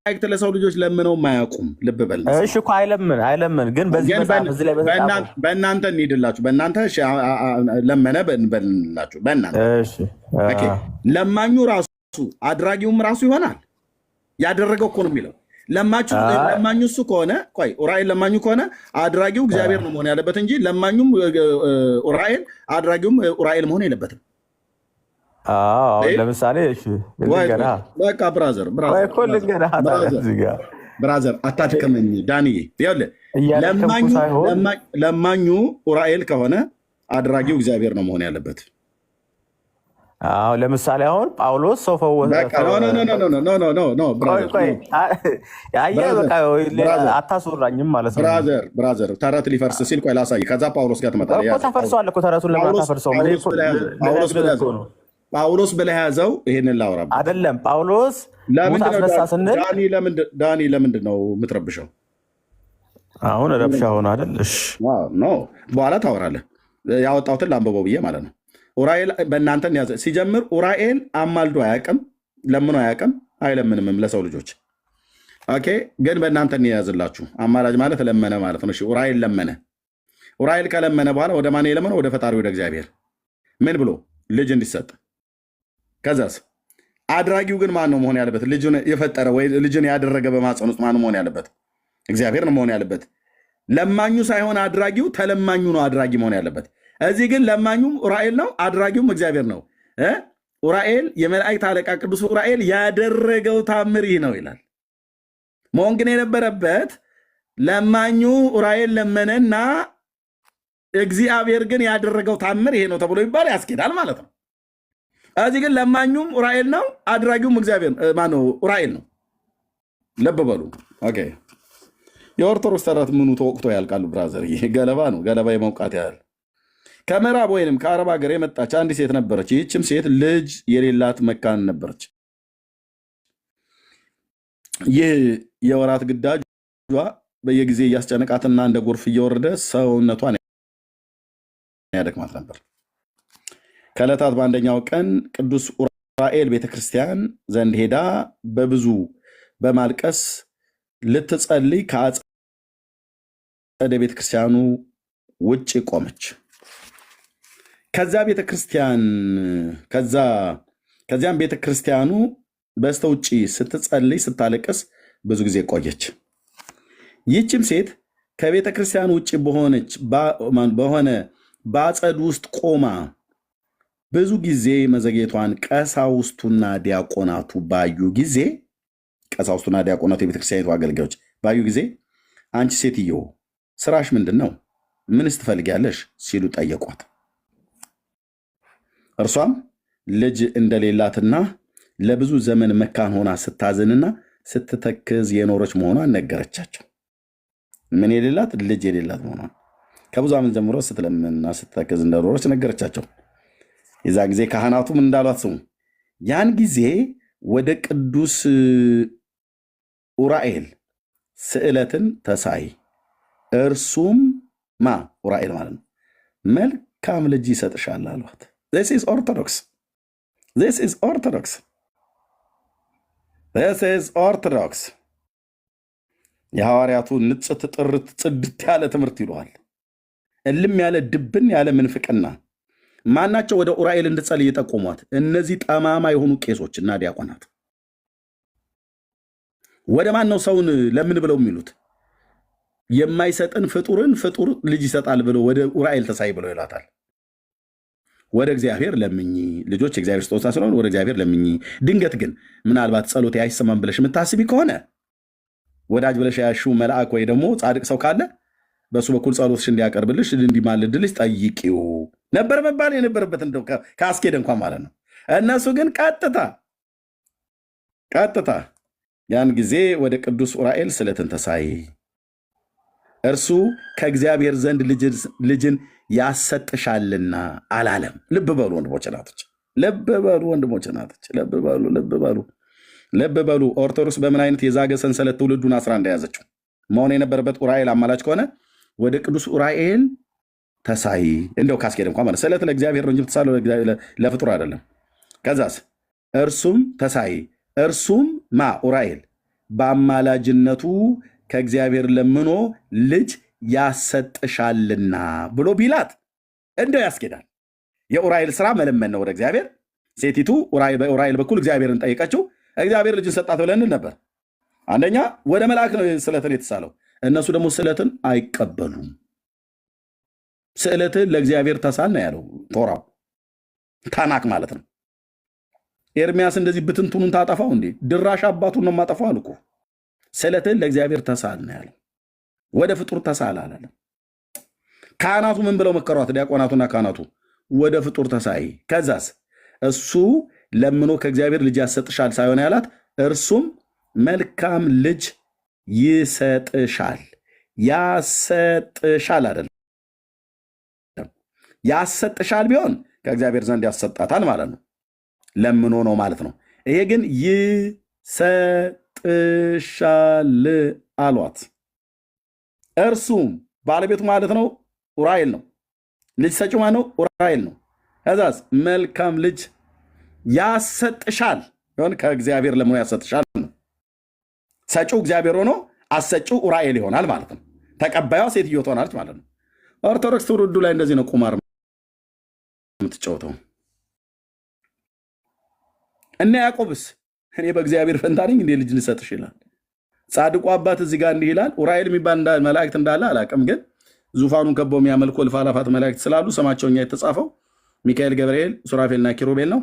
መላእክት ለሰው ልጆች ለምነው የማያውቁም። ልብ በል። እሺ እኮ አይለምን። ግን በዚህ ላይ በእናንተ እንሂድላችሁ። በእናንተ ለመነ በልላችሁ። በእናንተ ለማኙ ራሱ አድራጊውም ራሱ ይሆናል። ያደረገው እኮ ነው የሚለው ለማኙ እሱ ከሆነ ቆይ ዑራኤል ለማኙ ከሆነ አድራጊው እግዚአብሔር ነው መሆን ያለበት እንጂ ለማኙም ዑራኤል አድራጊውም ዑራኤል መሆን የለበትም። ለምሳሌ በቃ ብራዘር አታድከመኝ ዳንዬ። ለማኙ ዑራኤል ከሆነ አድራጊው እግዚአብሔር ነው መሆን ያለበት። ለምሳሌ አሁን ጳውሎስ ሰው ፈወሰ። አታስወራኝም ማለት ነው። ብራዘር ተረት ሊፈርስ ሲል ቆይ ላሳይ። ከዛ ጳውሎስ ጋር ትመጣለህ። ተፈርሷል እኮ ተረቱን ለማታፈርሰው ጳውሎስ ብለህ ያዘው። ይሄንን ላውራ አይደለም ጳውሎስ ሙት አስነሳ ስንል ዳኒ ለምንድን ነው የምትረብሸው? አሁን ረብሻ ሆነ አይደል? በኋላ ታወራለህ። ያወጣሁትን ለአንበበው ብዬ ማለት ነው። ዑራኤል በእናንተን ያዘ። ሲጀምር ዑራኤል አማልዶ አያውቅም፣ ለምኖ አያውቅም፣ አይለምንምም ለሰው ልጆች። ኦኬ ግን በእናንተን የያዝላችሁ። አማላጅ ማለት ለመነ ማለት ነው። ዑራኤል ለመነ። ዑራኤል ከለመነ በኋላ ወደ ማን የለመነ? ወደ ፈጣሪ ወደ እግዚአብሔር። ምን ብሎ? ልጅ እንዲሰጥ። ከዛስ አድራጊው ግን ማን ነው መሆን ያለበት? ልጁን የፈጠረ ወይ ልጅን ያደረገ በማፀን ውስጥ ማን መሆን ያለበት? እግዚአብሔር ነው መሆን ያለበት። ለማኙ ሳይሆን አድራጊው፣ ተለማኙ ነው አድራጊ መሆን ያለበት። እዚህ ግን ለማኙም ዑራኤል ነው፣ አድራጊውም እግዚአብሔር ነው። ዑራኤል የመላእክት አለቃ ቅዱስ ዑራኤል ያደረገው ታምር ይህ ነው ይላል። መሆን ግን የነበረበት ለማኙ ዑራኤል ለመነና እግዚአብሔር ግን ያደረገው ታምር ይሄ ነው ተብሎ ይባል ያስኬዳል ማለት ነው። እዚህ ግን ለማኙም ዑራኤል ነው፣ አድራጊውም እግዚአብሔር ማነው? ዑራኤል ነው። ልብ በሉ። ኦኬ የኦርቶዶክስ ተረት ምኑ ተወቅቶ ያልቃሉ? ብራዘር ይሄ ገለባ ነው፣ ገለባ የመውቃት ያህል። ከምዕራብ ወይንም ከአረብ ሀገር የመጣች አንድ ሴት ነበረች። ይህችም ሴት ልጅ የሌላት መካን ነበረች። ይህ የወራት ግዳጇ በየጊዜ እያስጨነቃትና እንደ ጎርፍ እየወረደ ሰውነቷን ያደክማት ነበር። ከዕለታት በአንደኛው ቀን ቅዱስ ዑራኤል ቤተክርስቲያን ዘንድ ሄዳ በብዙ በማልቀስ ልትጸልይ ከአጸደ ቤተክርስቲያኑ ውጭ ቆመች። ከዚያም ቤተክርስቲያኑ በስተ ውጭ ስትጸልይ ስታለቅስ ብዙ ጊዜ ቆየች። ይህችም ሴት ከቤተክርስቲያኑ ውጭ በሆነ በአጸድ ውስጥ ቆማ ብዙ ጊዜ መዘግየቷን ቀሳውስቱና ዲያቆናቱ ባዩ ጊዜ የቤተክርስቲያኒቱ አገልጋዮች ባዩ ጊዜ አንቺ ሴትዮ ስራሽ ምንድን ነው? ምንስ ትፈልጊያለሽ? ሲሉ ጠየቋት። እርሷም ልጅ እንደሌላትና ለብዙ ዘመን መካን ሆና ስታዝንና ስትተክዝ የኖረች መሆኗን ነገረቻቸው። ምን የሌላት? ልጅ የሌላት መሆኗን ከብዙ ዓመት ጀምሮ ስትለምንና ስትተክዝ እንደኖረች ነገረቻቸው። የዛ ጊዜ ካህናቱም እንዳሏት ስሙ። ያን ጊዜ ወደ ቅዱስ ኡራኤል ስዕለትን ተሳይ፣ እርሱም ኡራኤል ማለት ነው፣ መልካም ልጅ ይሰጥሻል አሏት። This is Orthodox. This is Orthodox. This is Orthodox. የሐዋርያቱ ንጽት ጥርት ጽድት ያለ ትምህርት ይለዋል። እልም ያለ ድብን ያለ ምንፍቅና። ማናቸው ወደ ኡራኤል እንድትጸልይ የጠቆሟት? እነዚህ ጠማማ የሆኑ ቄሶችና ዲያቆናት። ወደ ማን ነው ሰውን ለምን ብለው የሚሉት? የማይሰጥን ፍጡርን ፍጡር ልጅ ይሰጣል ብለው ወደ ኡራኤል ተሳይ ብለው ይላታል። ወደ እግዚአብሔር ለምኝ፣ ልጆች የእግዚአብሔር ስጦታ ስለሆነ ወደ እግዚአብሔር ለምኝ። ድንገት ግን ምናልባት ጸሎቴ አይሰማም ብለሽ የምታስቢ ከሆነ ወዳጅ ብለሽ ያልሽው መልአክ ወይ ደግሞ ጻድቅ ሰው ካለ በሱ በኩል ጸሎትሽ እንዲያቀርብልሽ እንዲማልድልሽ ጠይቂው ነበር መባል የነበረበት እንደው ካስኬድ እንኳን ማለት ነው። እነሱ ግን ቀጥታ ያን ጊዜ ወደ ቅዱስ ኡራኤል ስዕለትን ተሳይ፣ እርሱ ከእግዚአብሔር ዘንድ ልጅን ያሰጥሻልና አላለም። ልብ በሉ ወንድሞች ናቶች፣ ልብ በሉ ወንድሞች ናቶች፣ ልብ በሉ። ኦርቶዶክስ በምን አይነት የዛገ ሰንሰለት ትውልዱን አስራ እንደያዘችው መሆን የነበረበት ኡራኤል አማላች ከሆነ ወደ ቅዱስ ኡራኤል ተሳይ። እንደው ካስኬድ እንኳን ማለት ስዕለት ለእግዚአብሔር ነው እንጂ ተሳለው ለፍጡር አይደለም። ከዛስ እርሱም ተሳይ፣ እርሱም ኡራኤል በአማላጅነቱ ከእግዚአብሔር ለምኖ ልጅ ያሰጥሻልና ብሎ ቢላት እንደው ያስኬዳል። የኡራኤል ስራ መለመን ነው ወደ እግዚአብሔር። ሴቲቱ በኡራኤል በኩል እግዚአብሔርን ጠይቀችው፣ እግዚአብሔር ልጅን ሰጣት ብለን ነበር። አንደኛ ወደ መልአክ ነው ስዕለትን የተሳለው። እነሱ ደግሞ ስዕለትን አይቀበሉም። ስዕለትን ለእግዚአብሔር ተሳል ነው ያለው ቶራው፣ ታናክ ማለት ነው። ኤርሚያስ እንደዚህ ብትንቱኑን ታጠፋው እንዴ? ድራሽ አባቱን ነው ማጠፋው አልኩ። ስዕለትን ለእግዚአብሔር ተሳል ነው ያለው፣ ወደ ፍጡር ተሳል አላለም። ካህናቱ ምን ብለው መከሯት? ዲያቆናቱና ካህናቱ ወደ ፍጡር ተሳይ። ከዛስ እሱ ለምኖ ከእግዚአብሔር ልጅ ያሰጥሻል ሳይሆን ያላት እርሱም መልካም ልጅ ይሰጥሻል። ያሰጥሻል አይደለም፣ ያሰጥሻል ቢሆን ከእግዚአብሔር ዘንድ ያሰጣታል ማለት ነው። ለምኖ ነው ማለት ነው። ይሄ ግን ይሰጥሻል አሏት። እርሱም ባለቤቱ ማለት ነው ኡራኤል ነው። ልጅ ሰጪው ማለት ነው ኡራኤል ነው። ከዛስ መልካም ልጅ ያሰጥሻል ይሆን ከእግዚአብሔር ለምኖ ያሰጥሻል ነው። ሰጪው እግዚአብሔር ሆኖ አሰጪው ኡራኤል ይሆናል ማለት ነው። ተቀባዩ ሴትዮ ትሆናለች ማለት ነው። ኦርቶዶክስ ትውልዱ ላይ እንደዚህ ነው ቁማር የምትጫወተው። እና ያዕቆብስ እኔ በእግዚአብሔር ፈንታ ነኝ እንዴ ልጅ ልሰጥሽ ይላል። ጻድቁ አባት እዚህ ጋር እንዲህ ይላል። ኡራኤል የሚባል መላእክት እንዳለ አላውቅም፣ ግን ዙፋኑን ከበው የሚያመልኩ እልፍ አእላፋት መላእክት ስላሉ ስማቸው እኛ የተጻፈው ሚካኤል፣ ገብርኤል፣ ሱራፌልና ኪሩቤል ነው።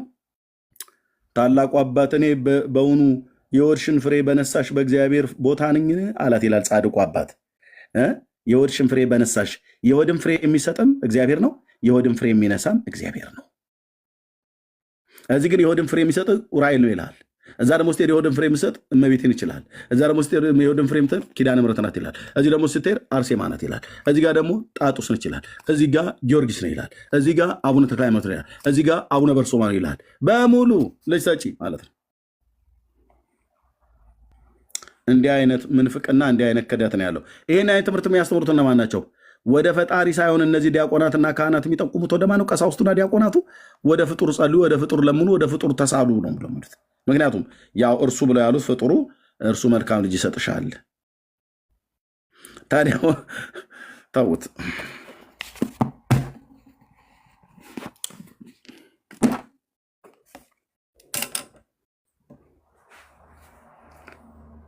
ታላቁ አባት እኔ በውኑ የወድሽን ፍሬ በነሳሽ በእግዚአብሔር ቦታ ነኝ አላት ይላል ጻድቁ አባት። የወድሽን ፍሬ በነሳሽ፣ የወድን ፍሬ የሚሰጥም እግዚአብሔር ነው፣ የወድን ፍሬ የሚነሳም እግዚአብሔር ነው። እዚህ ግን የወድን ፍሬ የሚሰጥ ኡራኤል ነው ይላል። እዛ ደግሞ ስትሄድ የወድን ፍሬ የሚሰጥ እመቤቴን ይችላል። እዛ ደግሞ ስትሄድ የወድን ፍሬ የምትል ኪዳነ ምሕረት ናት ይላል። እዚህ ደግሞ ስትሄድ አርሴማ ናት ይላል። እዚህ ጋር ደግሞ ጣጡስ ነች ይላል። እዚህ ጋር ጊዮርጊስ ነው ይላል። እዚህ ጋር አቡነ ተክለ ሃይማኖት ነው ይላል። እዚህ ጋር አቡነ በርሶማ ነው ይላል። በሙሉ ልጅ ሰጪ ማለት ነው። እንዲህ አይነት ምንፍቅና እንዲህ አይነት ክደት ነው ያለው። ይህን አይነት ትምህርት የሚያስተምሩት እነማን ናቸው? ወደ ፈጣሪ ሳይሆን እነዚህ ዲያቆናትና ካህናት የሚጠቁሙት ወደ ማነው? ቀሳውስቱና ዲያቆናቱ ወደ ፍጡር ጸልዩ፣ ወደ ፍጡር ለምኑ፣ ወደ ፍጡር ተሳሉ ነው የሚሉት። ምክንያቱም ያው እርሱ ብለው ያሉት ፍጡሩ እርሱ መልካም ልጅ ይሰጥሻል። ታዲያ ተውት።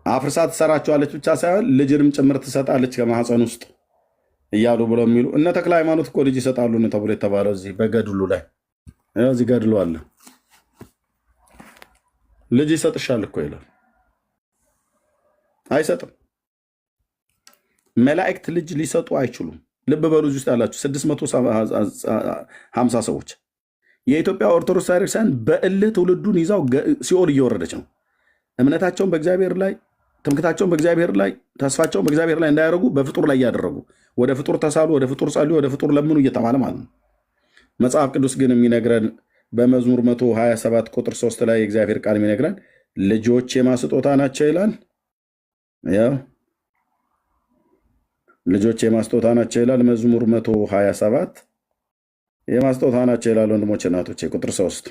አፍርሳ ትሰራቸዋለች ብቻ ሳይሆን ልጅንም ጭምር ትሰጣለች ከማህፀን ውስጥ እያሉ ብለው የሚሉ እነ ተክለ ሃይማኖት እኮ ልጅ ይሰጣሉ ነው ተብሎ የተባለው እዚህ በገድሉ ላይ እዚህ ገድሉ አለ። ልጅ ይሰጥሻል እኮ ይላል። አይሰጥም። መላእክት ልጅ ሊሰጡ አይችሉም። ልብ በሉ። እዚህ ውስጥ ያላችሁ 650 ሰዎች የኢትዮጵያ ኦርቶዶክስ ቤተክርስቲያን በእልህ ትውልዱን ይዛው ሲኦል እየወረደች ነው። እምነታቸውን በእግዚአብሔር ላይ፣ ትምክታቸውን በእግዚአብሔር ላይ፣ ተስፋቸውን በእግዚአብሔር ላይ እንዳያደርጉ በፍጡር ላይ እያደረጉ ወደ ፍጡር ተሳሉ፣ ወደ ፍጡር ጸልዩ፣ ወደ ፍጡር ለምኑ እየተባለ ማለት ነው። መጽሐፍ ቅዱስ ግን የሚነግረን በመዝሙር 127 ቁጥር 3 ላይ የእግዚአብሔር ቃል የሚነግረን ልጆች የማስጦታ ናቸው ይላል። ያው ልጆች የማስጦታ ናቸው ይላል። መዝሙር 127 የማስጦታ ናቸው ይላል። ወንድሞች እናቶቼ፣ ቁጥር 3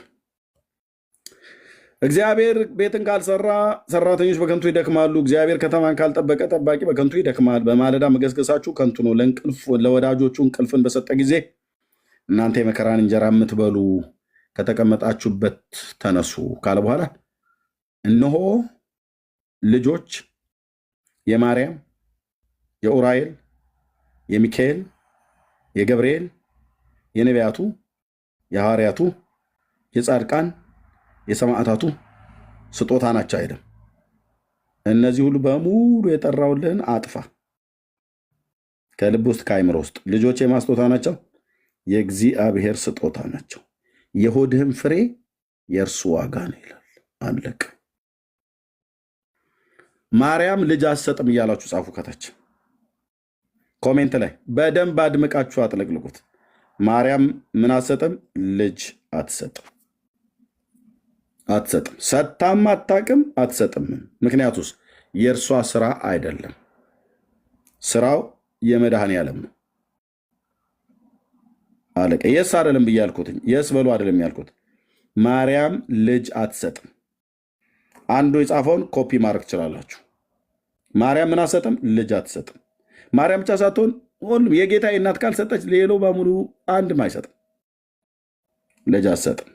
እግዚአብሔር ቤትን ካልሰራ ሰራተኞች በከንቱ ይደክማሉ። እግዚአብሔር ከተማን ካልጠበቀ ጠባቂ በከንቱ ይደክማል። በማለዳ መገስገሳችሁ ከንቱ ነው። ለእንቅልፍ ለወዳጆቹ እንቅልፍን በሰጠ ጊዜ እናንተ የመከራን እንጀራ የምትበሉ ከተቀመጣችሁበት ተነሱ ካለ በኋላ እነሆ ልጆች የማርያም፣ የኡራኤል፣ የሚካኤል፣ የገብርኤል፣ የነቢያቱ፣ የሐዋርያቱ፣ የጻድቃን፣ የሰማዕታቱ ስጦታ ናቸው አይደለም። እነዚህ ሁሉ በሙሉ የጠራውልህን አጥፋ ከልብ ውስጥ ከአይምሮ ውስጥ። ልጆች የማስጦታ ናቸው፣ የእግዚአብሔር ስጦታ ናቸው። የሆድህም ፍሬ የእርሱ ዋጋ ነው ይላል። አለቅ ማርያም ልጅ አትሰጥም እያላችሁ ጻፉ ከታች ኮሜንት ላይ በደንብ አድምቃችሁ አጥለቅልቁት። ማርያም ምን አትሰጥም? ልጅ አትሰጥም። አትሰጥም። ሰጥታም አታውቅም፣ አትሰጥም። ምክንያቱስ የእርሷ ስራ አይደለም። ስራው የመድኃኔዓለም ነው። አለቀ። የስ አይደለም ብዬ ያልኩት የስ በሉ አይደለም ያልኩት። ማርያም ልጅ አትሰጥም። አንዱ የጻፈውን ኮፒ ማድረግ ትችላላችሁ። ማርያም ምን አትሰጥም? ልጅ አትሰጥም። ማርያም ብቻ ሳትሆን ሁሉም የጌታ እናት ካልሰጠች ሌሎ በሙሉ አንድም አይሰጥም። ልጅ አትሰጥም።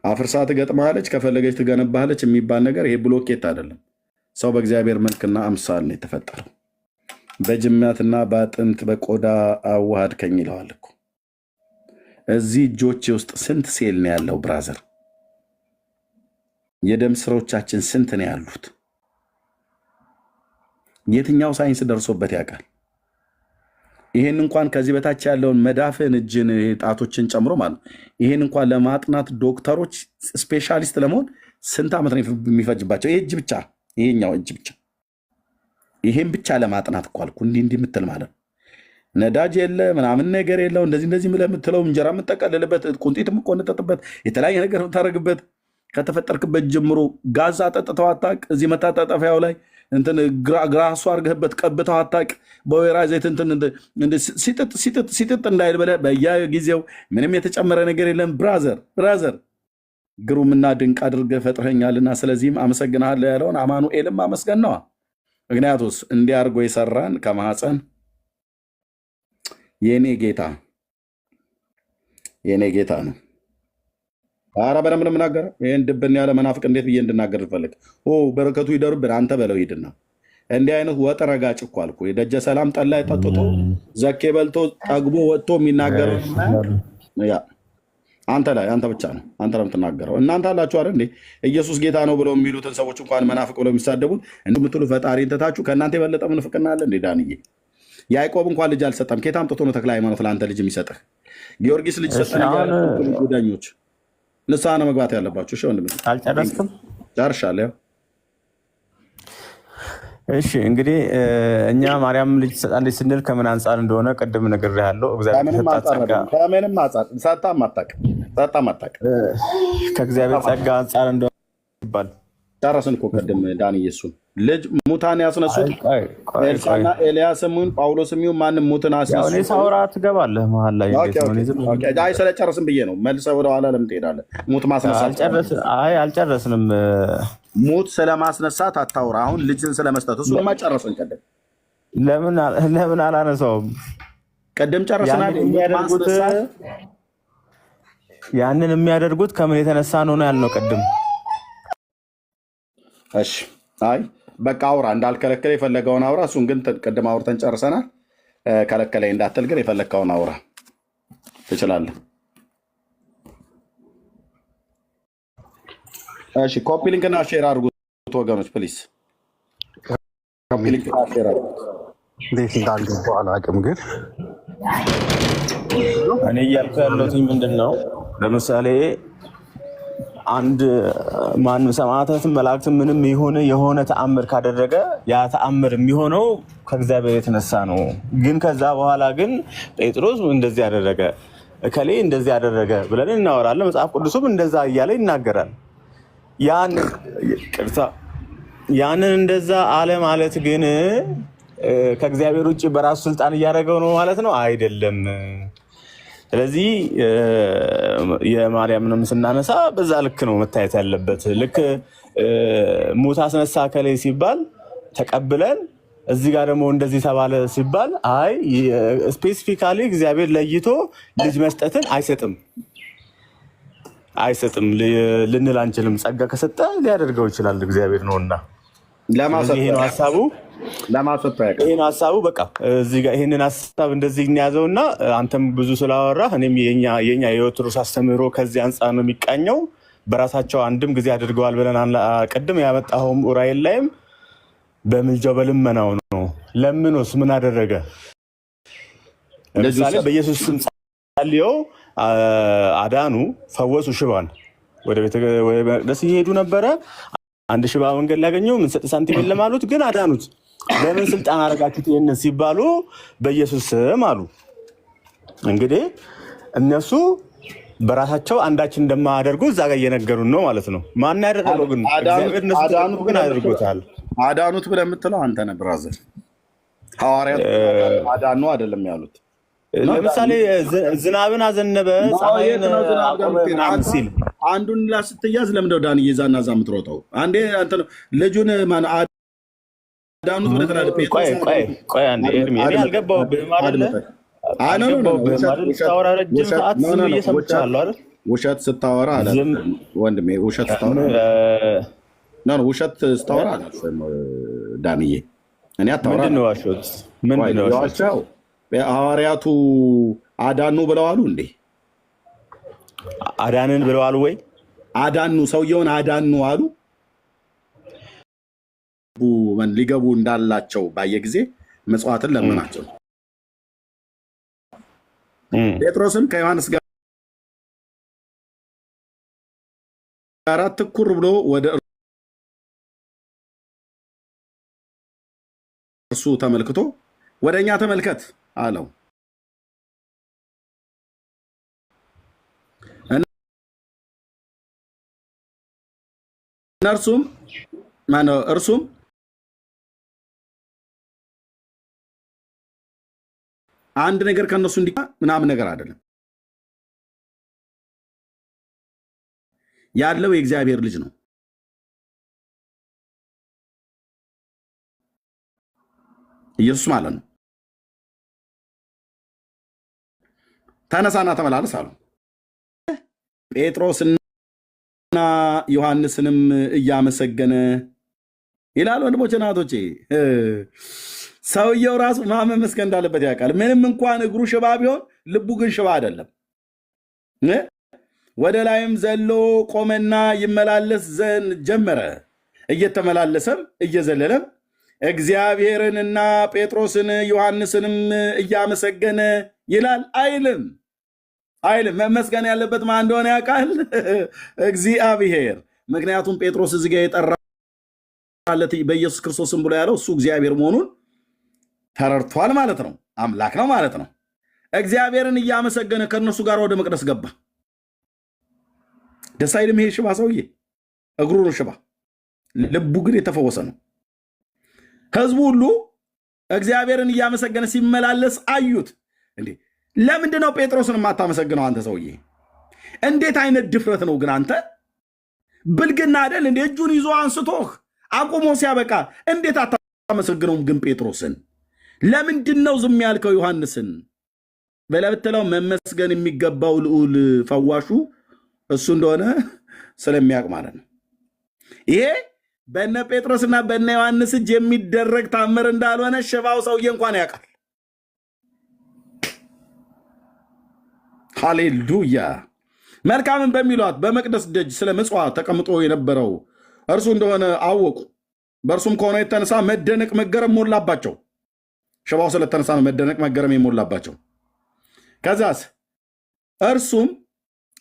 አፍርሳ ትገጥማለች፣ ከፈለገች ትገነባለች የሚባል ነገር ይሄ ብሎኬት አይደለም። ሰው በእግዚአብሔር መልክና አምሳል ነው የተፈጠረው። በጅማትና በአጥንት በቆዳ አዋሃድከኝ ይለዋል እኮ። እዚህ እጆቼ ውስጥ ስንት ሴል ነው ያለው ብራዘር? የደም ስሮቻችን ስንት ነው ያሉት? የትኛው ሳይንስ ደርሶበት ያውቃል? ይሄን እንኳን ከዚህ በታች ያለውን መዳፍን፣ እጅን፣ ጣቶችን ጨምሮ ማለት ነው። ይሄን እንኳን ለማጥናት ዶክተሮች ስፔሻሊስት ለመሆን ስንት ዓመት ነው የሚፈጅባቸው? ይሄ እጅ ብቻ፣ ይሄኛው እጅ ብቻ፣ ይሄን ብቻ ለማጥናት እኮ አልኩ። እንዲህ የምትል ማለት ነው። ነዳጅ የለ ምናምን ነገር የለው እንደዚህ የምትለው እንጀራ የምጠቀልልበት፣ ቁንጢት የምቆነጠጥበት፣ የተለያየ ነገር የምታደርግበት ከተፈጠርክበት ጀምሮ ጋዛ ጠጥተው አታውቅ። እዚህ መታጠፊያው ላይ እንትን ግራሱ አድርገህበት ቀብተው አታውቅ። በወይራ ዘይት ሲጥጥ እንዳይል ብለህ በየጊዜው ምንም የተጨመረ ነገር የለም። ብራዘር ግሩምና ድንቅ አድርገህ ፈጥረኛልና ስለዚህም አመሰግናለሁ ያለውን አማኑኤልም አመስገን ነዋ። ምክንያቱስ እንዲህ አድርጎ የሰራን ከማህፀን የኔ ጌታ ነው። ኧረ በደምብ ነው የምናገረው። ይህን ድብን ያለ መናፍቅ እንዴት ብዬ እንድናገር ልፈልግ? በረከቱ ይደርብን። አንተ በለው ሂድና። እንዲህ አይነት ወጥ ረጋጭ እኮ አልኩ። የደጀ ሰላም ጠላ ጠጥቶ ዘኬ በልቶ ጠግቦ ወጥቶ የሚናገረው አንተ ብቻ ነው። አንተ ነው የምትናገረው። እናንተ አላችሁ አይደል እንዴ ኢየሱስ ጌታ ነው ብለው የሚሉትን ሰዎች እንኳን መናፍቅ ብለው የሚሳደቡት እንደምትሉ ፈጣሪ እንትታችሁ ከእናንተ የበለጠ ምንፍቅና አለ እንዴ? ዳንዬ ያዕቆብ እንኳን ልጅ አልሰጠም። ኬታ አምጥቶ ነው ተክለ ሃይማኖት ለአንተ ልጅ የሚሰጥህ? ጊዮርጊስ ልጅ ሰጠን ዳኞች ንስሐ ነው መግባት ያለባችሁ። እሺ ወንድም አልጨረስክም? ጨርሻለሁ። እሺ እንግዲህ እኛ ማርያም ልጅ ትሰጣለች ስንል ከምን አንጻር እንደሆነ ቅድም ነግሬሃለሁ። ከምንም ሳታም አታውቅም። ከእግዚአብሔር ጸጋ አንጻር እንደሆነ ይባል ጨረስን እኮ ቅድም ዳንዬ። እሱን ልጅ ሙታን ያስነሱት ኤልሳዕና ኤልያስም ይሁን ጳውሎስም ይሁን ማንም ሙትን አስነሱ። ሳውራ ትገባለህ መሀል ላይ። ስለጨረስን ብዬ ነው። መልሰህ ወደኋላ ለምን ትሄዳለህ? ሙት ማስነሳት አልጨረስንም። ሙት ስለማስነሳት አታውራ። አሁን ልጅን ስለመስጠት እሱንማ ጨረስን። ቅድም ለምን አላነሳውም? ቅድም ጨረስናል። ያንን የሚያደርጉት ከምን የተነሳ ነው ያልነው ቅድም። እሺ አይ በቃ አውራ፣ እንዳልከለከለ የፈለገውን አውራ። እሱን ግን ቅድም አውርተን ጨርሰናል። ከለከለ እንዳትል ግን የፈለግከውን አውራ ትችላለህ። እሺ ኮፒ ሊንክና ሼር አድርጉት ወገኖች ፕሊዝ። ኮፒ ሊንክና ሼር አድርጉት። እንዴት እንዳልገባው አላውቅም። ግን እኔ እያልኩ ያለሁት ምንድን ነው፣ ለምሳሌ አንድ ማን ሰማዕታትን መላእክትን ምንም የሆነ ተአምር ካደረገ ያ ተአምር የሚሆነው ከእግዚአብሔር የተነሳ ነው። ግን ከዛ በኋላ ግን ጴጥሮስ እንደዚህ ያደረገ እከሌ እንደዚህ ያደረገ ብለን እናወራለን። መጽሐፍ ቅዱስም እንደዛ እያለ ይናገራል። ያንን እንደዛ አለ ማለት ግን ከእግዚአብሔር ውጭ በራሱ ስልጣን እያደረገው ነው ማለት ነው አይደለም። ስለዚህ የማርያምንም ስናነሳ በዛ ልክ ነው መታየት ያለበት። ልክ ሙት አስነሳ እከሌ ሲባል ተቀብለን እዚህ ጋር ደግሞ እንደዚህ ተባለ ሲባል አይ ስፔሲፊካሊ እግዚአብሔር ለይቶ ልጅ መስጠትን አይሰጥም ልንል አንችልም። ጸጋ ከሰጠ ሊያደርገው ይችላል እግዚአብሔር ነውና ይሄን ሀሳቡ በቃ እዚህ ጋር ይሄንን ሀሳብ እንደዚህ እንያዘውና አንተም ብዙ ስላወራህ እኔም የኛ የኦርቶዶክስ አስተምህሮ ከዚህ አንጻር ነው የሚቃኘው። በራሳቸው አንድም ጊዜ አድርገዋል ብለን ቅድም ያመጣኸውም ዑራኤል ላይም በምልጃው በልመናው ነው። ለምኖስ ምን አደረገ? ለምሳሌ በኢየሱስ ስም ጸልየው አዳኑ፣ ፈወሱ ሽባን። ወደ መቅደስ ይሄዱ ነበረ። አንድ ሽባ መንገድ ላገኘው ምን ሰጥ ሳንቲም የለም አሉት፣ ግን አዳኑት። ለምን ስልጣን አደረጋችሁት ይሄንን ሲባሉ በኢየሱስ ስም አሉ። እንግዲህ እነሱ በራሳቸው አንዳችን እንደማያደርጉ እዛ ጋር እየነገሩን ነው ማለት ነው። ማን ያደረገው ግን? እግዚአብሔር እነሱ ግን አድርጎታል። አዳኑት ብለህ የምትለው አንተ ነህ ብራዘር። ሐዋርያት አዳኑ አይደለም ያሉት። ለምሳሌ ዝናብን አዘነበ ፀሐይን አቆመ ምናምን ሲል አንዱን ላስትያዝ ለምንድነው ዳንዬ እዛና እዛ የምትሮጠው? አንዴ አንተ ልጁን ማን አዳኑት ብለህ ትላለህ? ቆይ አንዴ ኤርሚ እኔ አልገባሁብህም አይደለ? ውሸት ስታወራ አለ ወንድሜ፣ ውሸት ስታወራ አለ ዳንዬ። እኔ አታወራ። ምንድን ነው ዋሸው? ሐዋርያቱ አዳኑ ብለዋሉ እንዴ? አዳንን ብለዋሉ ወይ? አዳኑ ሰውየውን አዳኑ አሉ። ሊገቡ እንዳላቸው ባየ ጊዜ መጽዋዕትን ለመናቸው። ጴጥሮስም ከዮሐንስ ጋር ትኩር ብሎ ወደ እርሱ ተመልክቶ ወደ እኛ ተመልከት አለው። እርሱም አንድ ነገር ከነሱ እንዲ ምናምን ነገር አይደለም ያለው የእግዚአብሔር ልጅ ነው። ኢየሱስ ማለት ነው። ተነሳና ተመላለስ አሉ። ጴጥሮስና ዮሐንስንም እያመሰገነ ይላል። ወንድሞቼ እናቶቼ፣ ሰውየው ራሱ ማመስገን እንዳለበት ያውቃል። ምንም እንኳን እግሩ ሽባ ቢሆን ልቡ ግን ሽባ አይደለም። ወደ ላይም ዘሎ ቆመና ይመላለስ ዘንድ ጀመረ። እየተመላለሰም እየዘለለም እግዚአብሔርንና ጴጥሮስን ዮሐንስንም እያመሰገነ ይላል። አይልም። መመስገን ያለበት ማን እንደሆነ ያውቃል? እግዚአብሔር። ምክንያቱም ጴጥሮስ እዚህ ጋር የጠራለት በኢየሱስ ክርስቶስም ብሎ ያለው እሱ እግዚአብሔር መሆኑን ተረድቷል ማለት ነው። አምላክ ነው ማለት ነው። እግዚአብሔርን እያመሰገነ ከእነሱ ጋር ወደ መቅደስ ገባ። ደስ አይልም? ይሄ ሽባ ሰውዬ እግሩ ነው ሽባ፣ ልቡ ግን የተፈወሰ ነው። ህዝቡ ሁሉ እግዚአብሔርን እያመሰገነ ሲመላለስ አዩት። እንዴ ለምንድን ነው ጴጥሮስን የማታመሰግነው አንተ ሰውዬ? እንዴት አይነት ድፍረት ነው ግን አንተ! ብልግና አይደል እንዴ? እጁን ይዞ አንስቶህ አቁሞ ሲያበቃ እንዴት አታመሰግነውም ግን ጴጥሮስን? ለምንድን ነው ዝም ያልከው ዮሐንስን? በለብትለው መመስገን የሚገባው ልዑል ፈዋሹ እሱ እንደሆነ ስለሚያውቅ ማለት ነው። ይሄ በነ ጴጥሮስና በነ ዮሐንስ እጅ የሚደረግ ታምር እንዳልሆነ ሽባው ሰውዬ እንኳን ያውቃል። ሃሌሉያ። መልካምን በሚሏት በመቅደስ ደጅ ስለ ምጽዋት ተቀምጦ የነበረው እርሱ እንደሆነ አወቁ። በእርሱም ከሆነ የተነሳ መደነቅ መገረም ሞላባቸው። ሽባው ስለተነሳ ነው መደነቅ መገረም የሞላባቸው። ከዛስ እርሱም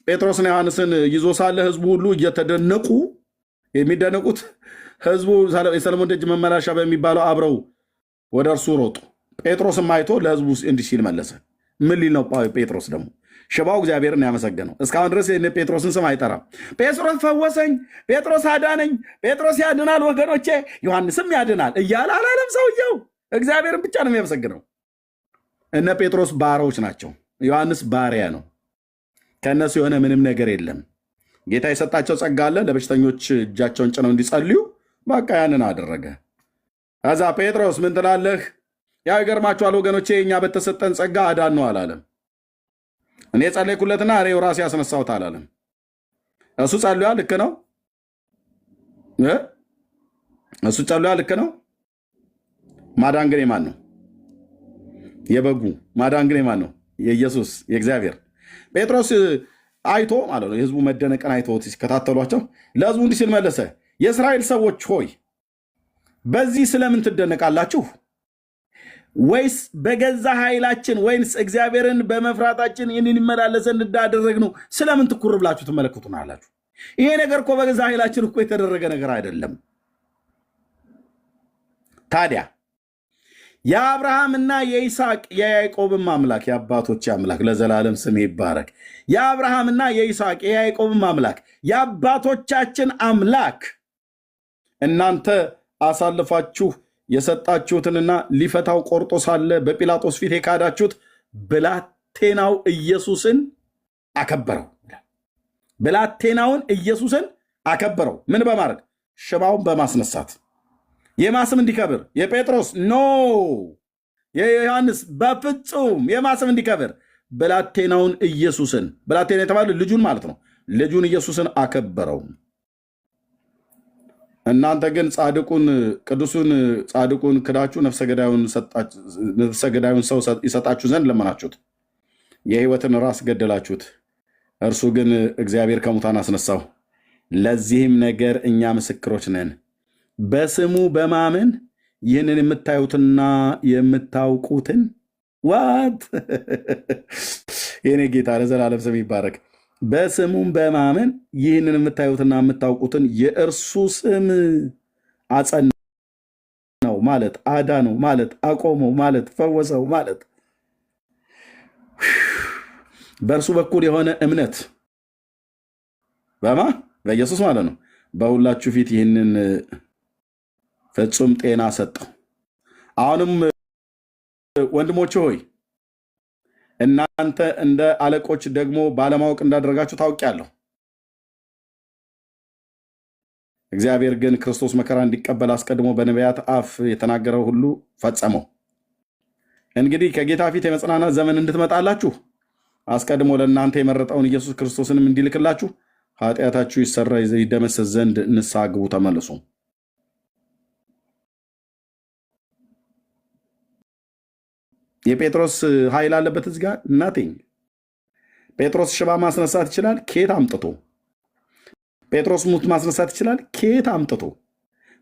ጴጥሮስና ዮሐንስን ይዞ ሳለ ህዝቡ ሁሉ እየተደነቁ የሚደነቁት ህዝቡ የሰለሞን ደጅ መመላሻ በሚባለው አብረው ወደ እርሱ ሮጡ። ጴጥሮስም አይቶ ለህዝቡ እንዲህ ሲል መለሰ። ምን ሊል ነው ጴጥሮስ ደግሞ? ሽባው እግዚአብሔርን ያመሰገነው እስካሁን ድረስ ጴጥሮስን ስም አይጠራም። ጴጥሮስ ፈወሰኝ፣ ጴጥሮስ አዳነኝ፣ ጴጥሮስ ያድናል ወገኖቼ፣ ዮሐንስም ያድናል እያለ አላለም። ሰውየው እግዚአብሔርን ብቻ ነው የሚያመሰግነው። እነ ጴጥሮስ ባሮች ናቸው፣ ዮሐንስ ባሪያ ነው። ከእነሱ የሆነ ምንም ነገር የለም። ጌታ የሰጣቸው ጸጋ አለ፣ ለበሽተኞች እጃቸውን ጭነው እንዲጸልዩ፣ በቃ ያንን አደረገ። ከዛ ጴጥሮስ ምን ትላለህ? ያ ይገርማችኋል ወገኖቼ፣ እኛ በተሰጠን ጸጋ አዳን ነው አላለም። እኔ ጸለይኩለትና እኔው ራሴ ያስነሳሁት አላለም። እሱ ጸልያ ልክ ነው። እሱ ጸልያ ልክ ነው። ማዳን ግን የማን ነው? የበጉ ማዳን ግን የማን ነው? የኢየሱስ የእግዚአብሔር። ጴጥሮስ አይቶ ማለት ነው የህዝቡ መደነቅን አይቶ ሲከታተሏቸው ለህዝቡ እንዲህ ሲል መለሰ። የእስራኤል ሰዎች ሆይ በዚህ ስለምን ትደነቃላችሁ? ወይስ በገዛ ኃይላችን ወይንስ እግዚአብሔርን በመፍራታችን ይህንን ይመላለስ እንዳደረግ ነው ስለምን ትኩር ብላችሁ ትመለከቱናላችሁ? ይሄ ነገር እኮ በገዛ ኃይላችን እኮ የተደረገ ነገር አይደለም። ታዲያ የአብርሃምና የይስሐቅ የያዕቆብም አምላክ የአባቶች አምላክ ለዘላለም ስም ይባረክ። የአብርሃምና የይስሐቅ የያዕቆብም አምላክ የአባቶቻችን አምላክ እናንተ አሳልፋችሁ የሰጣችሁትንና ሊፈታው ቆርጦ ሳለ በጲላጦስ ፊት የካዳችሁት ብላቴናው ኢየሱስን አከበረው። ብላቴናውን ኢየሱስን አከበረው። ምን በማድረግ? ሽባውን በማስነሳት። የማስም እንዲከብር የጴጥሮስ ኖ የዮሐንስ በፍጹም የማስም እንዲከብር ብላቴናውን ኢየሱስን፣ ብላቴና የተባለ ልጁን ማለት ነው። ልጁን ኢየሱስን አከበረው። እናንተ ግን ጻድቁን ቅዱሱን ጻድቁን ክዳችሁ ነፍሰ ገዳዩን ሰው ይሰጣችሁ ዘንድ ለመናችሁት፣ የሕይወትን ራስ ገደላችሁት። እርሱ ግን እግዚአብሔር ከሙታን አስነሳው። ለዚህም ነገር እኛ ምስክሮች ነን። በስሙ በማመን ይህንን የምታዩትና የምታውቁትን ዋት የኔ ጌታ ለዘላለም ስም ይባረክ። በስሙም በማመን ይህንን የምታዩትና የምታውቁትን የእርሱ ስም አጸናው ማለት አዳነው ማለት አቆመው ማለት ፈወሰው ማለት በእርሱ በኩል የሆነ እምነት በማ በኢየሱስ ማለት ነው። በሁላችሁ ፊት ይህንን ፍጹም ጤና ሰጠው። አሁንም ወንድሞች ሆይ እናንተ እንደ አለቆች ደግሞ ባለማወቅ እንዳደረጋችሁ ታውቂያለሁ። እግዚአብሔር ግን ክርስቶስ መከራ እንዲቀበል አስቀድሞ በነቢያት አፍ የተናገረው ሁሉ ፈጸመው። እንግዲህ ከጌታ ፊት የመጽናናት ዘመን እንድትመጣላችሁ አስቀድሞ ለእናንተ የመረጠውን ኢየሱስ ክርስቶስንም እንዲልክላችሁ ኃጢአታችሁ ይሰራ ይደመሰስ ዘንድ ንስሐ ግቡ፣ ተመለሱ። የጴጥሮስ ኃይል አለበት እዚህ ጋር ናቲንግ። ጴጥሮስ ሽባ ማስነሳት ይችላል፣ ከየት አምጥቶ? ጴጥሮስ ሙት ማስነሳት ይችላል፣ ከየት አምጥቶ?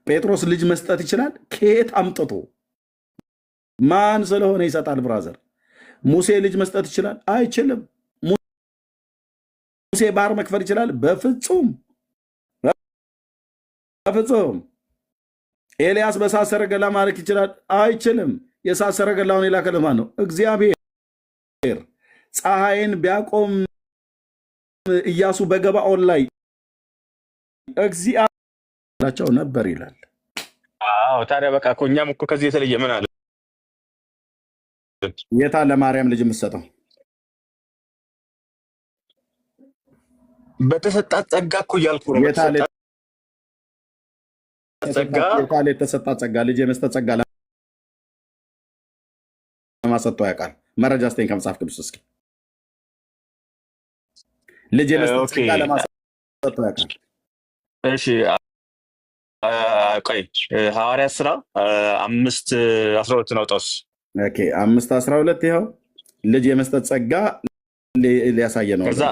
ጴጥሮስ ልጅ መስጠት ይችላል፣ ከየት አምጥቶ? ማን ስለሆነ ይሰጣል? ብራዘር ሙሴ ልጅ መስጠት ይችላል? አይችልም። ሙሴ ባህር መክፈል ይችላል? በፍጹም በፍጹም። ኤልያስ በእሳት ሰረገላ ማለክ ይችላል? አይችልም። የእሳት ሰረገላውን የላከለት ማን ነው? እግዚአብሔር። ፀሐይን ቢያቆም ኢያሱ በገባኦን ላይ እግዚአብሔር ነበር ይላል። አዎ ታዲያ በቃ እኮ እኛም እኮ ከዚህ የተለየ ምን አለ? የታ ለማርያም ልጅ የምትሰጠው? በተሰጣት ጸጋ እኮ እያልኩ ነው። የታ የተሰጣት ጸጋ? ልጅ የመስጠት ጸጋ ለማሰጠው ያውቃል። መረጃ ስጠኝ ከመጽሐፍ ቅዱስ እስኪ። ልጅ የመስጠት ጸጋ ለማሰጠው ያውቃል። እሺ ቆይ ሐዋርያት ሥራ 5:12 ነው ጦስ። ኦኬ 5:12 ይኸው ልጅ የመስጠት ጸጋ ሊያሳየ ነው። ከዛ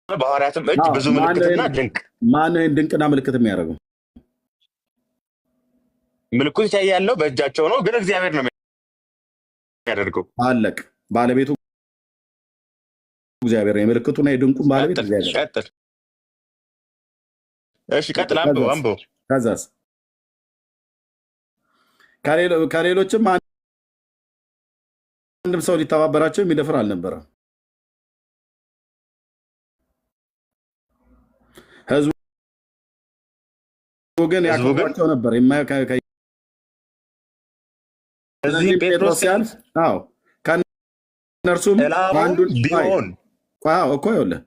በሐዋርያትም እጅ ብዙ ምልክትና ድንቅ። ማን ድንቅና ምልክት የሚያደርገው? ምልክት ያለው በእጃቸው ነው፣ ግን እግዚአብሔር ነው የሚያደርገው። አለቅ ባለቤቱ እግዚአብሔር ነው። የምልክቱና የድንቁን ባለቤት እግዚአብሔር። ቀጥል። እሺ ቀጥል። አንብበው። ከዛስ ከሌሎችም አንድም ሰው ሊተባበራቸው የሚደፍር አልነበረም። ህዝቡ ግን ያከብራቸው ነበር። እዚህ ጴጥሮስ ሲያልፍ ከእነርሱም አንዱን ቢሆን እኮ ይኸውልህ፣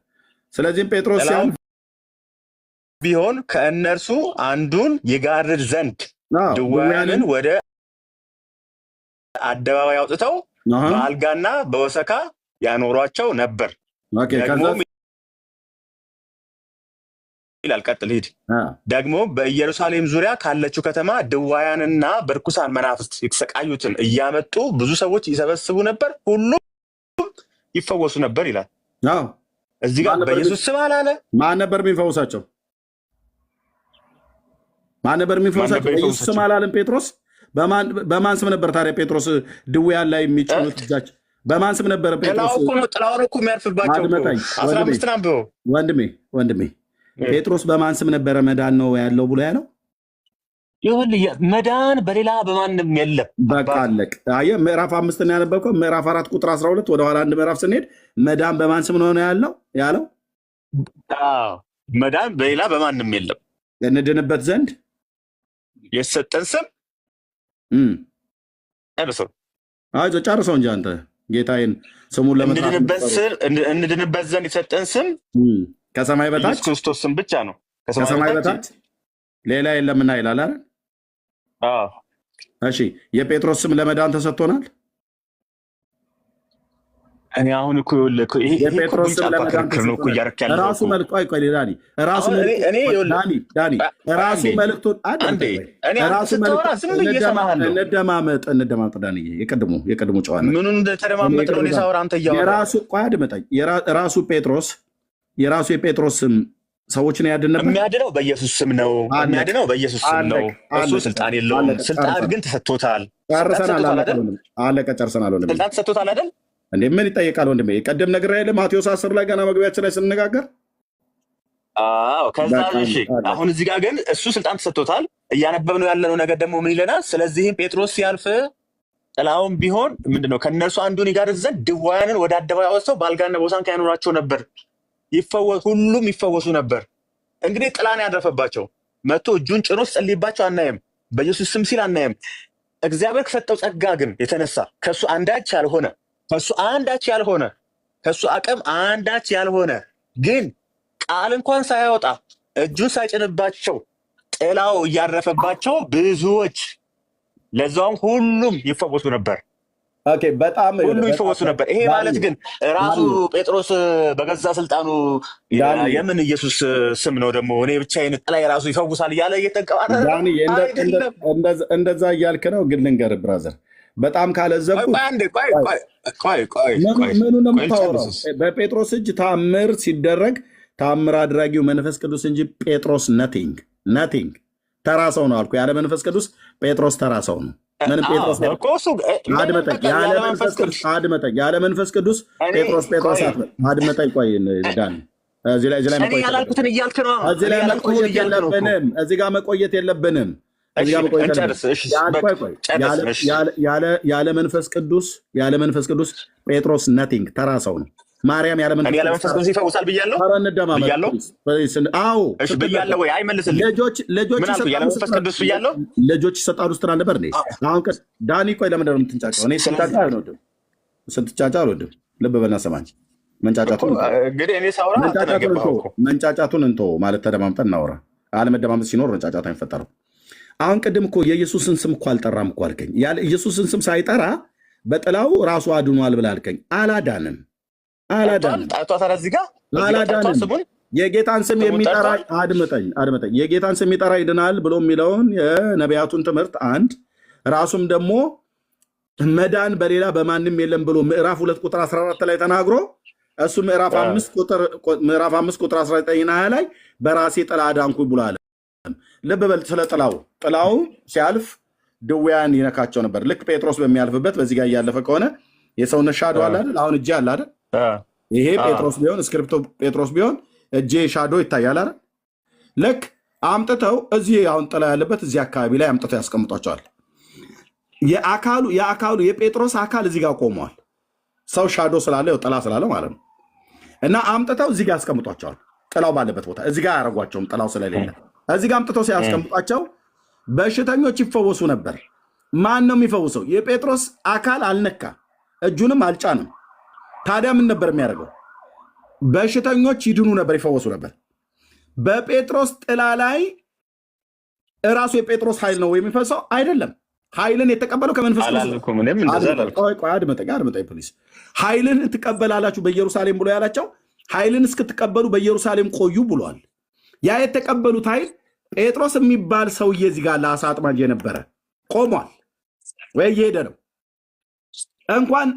ስለዚህም ጴጥሮስ ሲያልፍ ቢሆን ከእነርሱ አንዱን ይጋርድ ዘንድ ድውያንን ወደ አደባባይ አውጥተው በአልጋና በወሰካ ያኖሯቸው ነበር። ይላል። ቀጥል ሂድ። ደግሞ በኢየሩሳሌም ዙሪያ ካለችው ከተማ ድዋያንና በርኩሳን መናፍስት የተሰቃዩትን እያመጡ ብዙ ሰዎች ይሰበስቡ ነበር፣ ሁሉም ይፈወሱ ነበር ይላል። እዚህ ጋር በኢየሱስ ስም አላለ። ማን ነበር የሚፈውሳቸው? ማን ነበር የሚፈውሳቸው? በኢየሱስ ስም አላለም ጴጥሮስ። በማን ስም ነበር ታዲያ ጴጥሮስ ድውያን ላይ የሚጭኑት እጃቸው? በማን ስም ነበር ጴጥሮስ? ጥላውን እኮ የሚያርፍባቸው 15 አንብበው ወንድሜ ጴጥሮስ በማን ስም ነበረ መዳን ነው ያለው ብሎ ያለው? ይኸውልህ መዳን በሌላ በማንም የለም። በቃ አለቅ። አየህ ምዕራፍ 5 ነው ያነበብከው። ምዕራፍ 4 ቁጥር 12 ወደኋላ አንድ ምዕራፍ ስንሄድ መዳን በማን ስም ነው ያለው? መዳን በሌላ በማንም የለም እንድንበት ዘንድ የሰጠን ስም ጨርሰው እንጂ አንተ ጌታዬን ስሙን ለመጥራት እንድንበት ዘንድ የሰጠን ስም ከሰማይ በታች ክርስቶስ ስም ብቻ ነው። ከሰማይ በታች ሌላ የለምና ይላል አይደል? እሺ የጴጥሮስ ስም ለመዳን ተሰጥቶናል። እኔ አሁን እኮ ይሄ የጴጥሮስ ስም ለመዳን ተሰጥቶናል። ራሱ መልኩ አይቆይ ዳኒ ራሱ መልእክቱን እንደማመጥ ዳኒ የቀድሞ ጨዋነት ምኑን ተደማመጥ ነው ሊሳወራ አንተ ያወራ ራሱ ጴጥሮስ የጴጥሮስ ስም ሰዎችን ያድን ነበር። የሚያድነው በኢየሱስ ስም ነው። የሚያድነው በኢየሱስ ስም ነው። እሱ ስልጣን የለውም። ስልጣን ግን ተሰጥቶታል። ጨርሰናል። ስልጣን ተሰጥቶታል አይደል? እንዴ ምን ይጠይቃል ወንድሜ? ቀደም ነገር ያለ ማቴዎስ 10 ላይ ገና መግቢያችን ላይ ስንነጋገር ከዛ እሺ፣ አሁን እዚህ ጋር ግን እሱ ስልጣን ተሰጥቶታል። እያነበብነው ያለነው ነገር ደግሞ ምን ይለናል? ስለዚህም ጴጥሮስ ሲያልፍ ጥላውን ቢሆን ምንድነው ከእነርሱ አንዱን ይጋርድ ዘንድ ድውያንን ወደ አደባባይ አወጥተው በአልጋና በወሳንካ ያኖራቸው ነበር። ሁሉም ይፈወሱ ነበር። እንግዲህ ጥላን ያረፈባቸው መጥቶ እጁን ጭኖ ሲጸልይባቸው አናየም። በኢየሱስ ስም ሲል አናየም። እግዚአብሔር ከሰጠው ጸጋ ግን የተነሳ ከሱ አንዳች ያልሆነ ከሱ አቅም አንዳች ያልሆነ ግን ቃል እንኳን ሳያወጣ እጁን ሳይጭንባቸው ጥላው እያረፈባቸው ብዙዎች ለዛውም ሁሉም ይፈወሱ ነበር። በጣም ሁሉ ይፈወሱ ነበር። ይሄ ማለት ግን ራሱ ጴጥሮስ በገዛ ስልጣኑ የምን ኢየሱስ ስም ነው ደግሞ እኔ ብቻዬን ጥላዬ ራሱ ይፈውሳል እያለ እየተንቀባረ እንደዛ እያልክ ነው። ግን ልንገርህ ብራዘር፣ በጣም ካለዘብኩ ምኑ ነው የምታወራው? በጴጥሮስ እጅ ታምር ሲደረግ ታምር አድራጊው መንፈስ ቅዱስ እንጂ ጴጥሮስ ነቲንግ ተራ ሰው ነው አልኩ። ያለ መንፈስ ቅዱስ ጴጥሮስ ተራ ሰው ነው። ምንም ጴጥሮስ አድመጠኝ። ያለ መንፈስ ቅዱስ ጴጥሮስ አድመጠኝ። ቆይ ዳን እዚህ ላይ መቆየት የለብንም። ያለ መንፈስ ቅዱስ ጴጥሮስ ነቲንግ ተራ ሰው ነው። ማርያም ያለ መንፈስ ቅዱስ ይፈውሳል ብያለሁ። ልጆች ይሰጣሉ ስትል ነበር። አሁን ዳኒ ቆይ ለምንድን ነው የምትንጫጫው? እኔ ስትንጫጫ አልወድም። ልብ በልና ሰማኝ። መንጫጫቱን እንቶ ማለት ተደማምጠን እናውራ። አለመደማመጥ ሲኖር መንጫጫት አይፈጠረው። አሁን ቅድም እኮ የኢየሱስን ስም እኮ አልጠራም እኮ አልከኝ። ያለ ኢየሱስን ስም ሳይጠራ በጥላው ራሱ አድኗል ብለህ አልከኝ። አላዳንም። የጌታን ስም የሚጠራ አድምጠኝ፣ የጌታን ስም የሚጠራ ይድናል ብሎ የሚለውን የነቢያቱን ትምህርት አንድ ራሱም ደግሞ መዳን በሌላ በማንም የለም ብሎ ምዕራፍ 2 ቁጥር 14 ላይ ተናግሮ እሱ ምዕራፍ 5 ቁጥር 19 20 ላይ በራሴ ጥላ አዳንኩ ብሎ አለ። ልብ በል ስለ ጥላው ሲያልፍ ድውያን ይነካቸው ነበር። ልክ ጴጥሮስ በሚያልፍበት በዚህ ጋር እያለፈ ከሆነ የሰውነት ሻዶ አለ አይደል? አሁን እጄ አለ አይደል? ይሄ ጴጥሮስ ቢሆን እስክሪፕቶ ጴጥሮስ ቢሆን እጄ ሻዶ ይታያል አይደል? ልክ አምጥተው እዚህ አሁን ጥላ ያለበት እዚህ አካባቢ ላይ አምጥተው ያስቀምጧቸዋል። የአካሉ የጴጥሮስ አካል እዚህ ጋር ቆመዋል። ሰው ሻዶ ስላለ ጥላ ስላለ ማለት ነው። እና አምጥተው እዚህ ጋር ያስቀምጧቸዋል። ጥላው ባለበት ቦታ እዚህ ጋር አያረጓቸውም፣ ጥላው ስለሌለ እዚህ ጋር አምጥተው ሲያስቀምጧቸው በሽተኞች ይፈወሱ ነበር። ማን ነው የሚፈውሰው? የጴጥሮስ አካል አልነካ፣ እጁንም አልጫንም። ታዲያ ምን ነበር የሚያደርገው? በሽተኞች ይድኑ ነበር፣ ይፈወሱ ነበር። በጴጥሮስ ጥላ ላይ እራሱ የጴጥሮስ ኃይል ነው የሚፈሰው አይደለም። ኃይልን የተቀበለው ከመንፈስ አድመጠኝ ፕሊስ። ኃይልን ትቀበላላችሁ በኢየሩሳሌም ብሎ ያላቸው ኃይልን እስክትቀበሉ በኢየሩሳሌም ቆዩ ብሏል። ያ የተቀበሉት ኃይል ጴጥሮስ የሚባል ሰውዬ እዚህ ጋር ለአሳ አጥማጅ የነበረ ቆሟል ወይ እየሄደ ነው።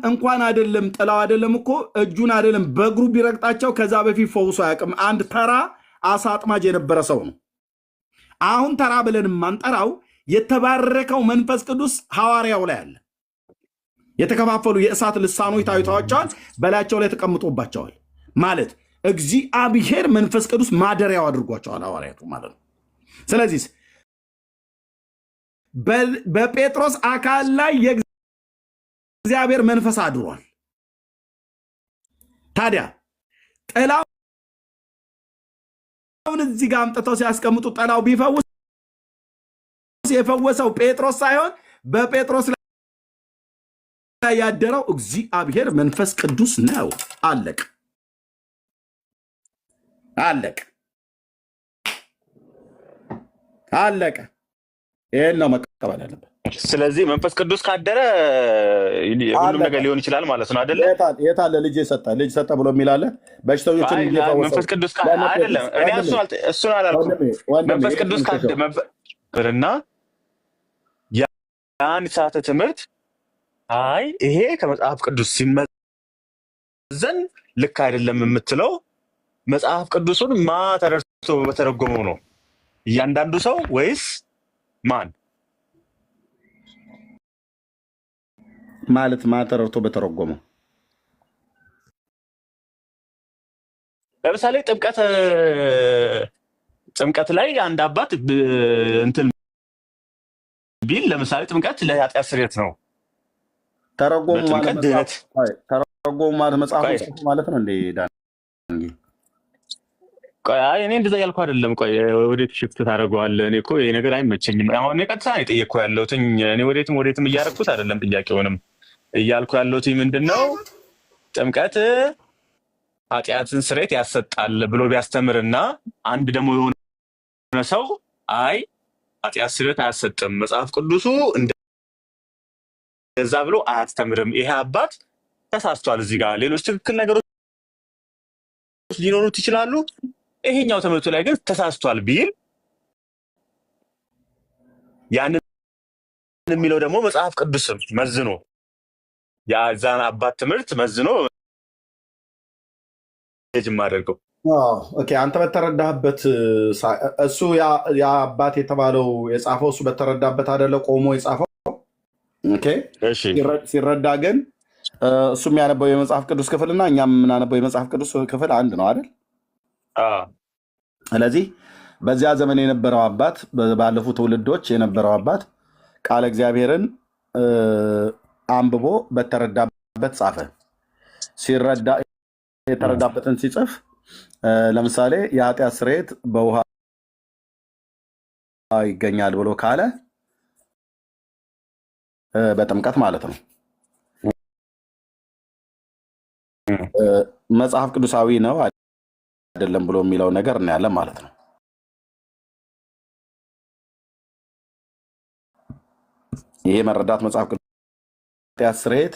እንኳን አይደለም ጥላው አይደለም እኮ እጁን አይደለም በእግሩ ቢረግጣቸው ከዛ በፊት ፈውሶ አያውቅም። አንድ ተራ አሳ አጥማጅ የነበረ ሰው ነው። አሁን ተራ ብለን ማንጠራው የተባረከው መንፈስ ቅዱስ ሐዋርያው ላይ አለ። የተከፋፈሉ የእሳት ልሳኖች ታይተዋቸዋል፣ በላያቸው ላይ ተቀምጦባቸዋል። ማለት እግዚአብሔር መንፈስ ቅዱስ ማደሪያው አድርጓቸዋል ሐዋርያቱ ማለት ነው። ስለዚህ በጴጥሮስ አካል ላይ የእግዚአብሔር መንፈስ አድሯል። ታዲያ ጥላውን እዚህ ጋር አምጥተው ሲያስቀምጡ ጥላው ቢፈውስ የፈወሰው ጴጥሮስ ሳይሆን በጴጥሮስ ላይ ያደረው እግዚአብሔር መንፈስ ቅዱስ ነው። አለቅ አለቅ አለቀ። ይሄን ነው መቀበል ያለበት። ስለዚህ መንፈስ ቅዱስ ካደረ ሁሉም ነገር ሊሆን ይችላል ማለት ነው አይደለ? የት አለ ልጅ ሰጠ ብሎ የሚላለ በሽተኞችን መንፈስ ቅዱስ አይደለም። እኔ እሱን አላልኩም። መንፈስ ቅዱስ ካደረና ያን ሰዓተ ትምህርት አይ ይሄ ከመጽሐፍ ቅዱስ ሲመዘን ልክ አይደለም የምትለው መጽሐፍ ቅዱሱን ማ ተረድቶ በተረጎመው ነው? እያንዳንዱ ሰው ወይስ ማን ማለት ማ ተረድቶ በተረጎመው? ለምሳሌ ጥምቀት ላይ አንድ አባት እንትን ቢል ለምሳሌ ጥምቀት ለኃጢአት ስርየት ነው። ተረጎሙ ማለት መጽሐፍ ማለት ነው እንዴ? አይ እኔ እንደዛ ያልኩ አይደለም። ቆይ ወዴት ሽፍት ታደርገዋለህ? እኔ እኮ ይሄ ነገር አይመቸኝም። አሁን ቀጥታ ነው የጠየቅኩህ ያለሁት። እኔ ወዴትም እያደረኩት አይደለም። ጥያቄውንም እያልኩ ያለሁት ምንድነው ጥምቀት ኃጢአትን ስርየት ያሰጣል ብሎ ቢያስተምርና አንድ ደግሞ የሆነ ሰው አይ ኃጢአት ስርየት አያሰጥም መጽሐፍ ቅዱሱ እንደዛ ብሎ አያስተምርም፣ ይሄ አባት ተሳስቷል፣ እዚህ ጋር ሌሎች ትክክል ነገሮች ሊኖሩት ይችላሉ፣ ይሄኛው ትምህርቱ ላይ ግን ተሳስቷል ቢል ያንን የሚለው ደግሞ መጽሐፍ ቅዱስ መዝኖ የዛን አባት ትምህርት መዝኖ ጅም አደርገው። ኦኬ አንተ በተረዳህበት እሱ ያ አባት የተባለው የጻፈው እሱ በተረዳበት አይደለ ቆሞ የጻፈው። ኦኬ ሲረዳ ግን እሱ የሚያነበው የመጽሐፍ ቅዱስ ክፍልና እኛም የምናነበው የመጽሐፍ ቅዱስ ክፍል አንድ ነው አይደል? ስለዚህ በዚያ ዘመን የነበረው አባት ባለፉ ትውልዶች የነበረው አባት ቃለ እግዚአብሔርን አንብቦ በተረዳበት ጻፈ። ሲረዳ የተረዳበትን ሲጽፍ ለምሳሌ የኃጢአት ስርየት በውሃ ይገኛል ብሎ ካለ በጥምቀት ማለት ነው። መጽሐፍ ቅዱሳዊ ነው አይደለም ብሎ የሚለው ነገር እናያለን ማለት ነው። ይሄ መረዳት መጽሐፍ ቅዱስ ኃጢአት ስርየት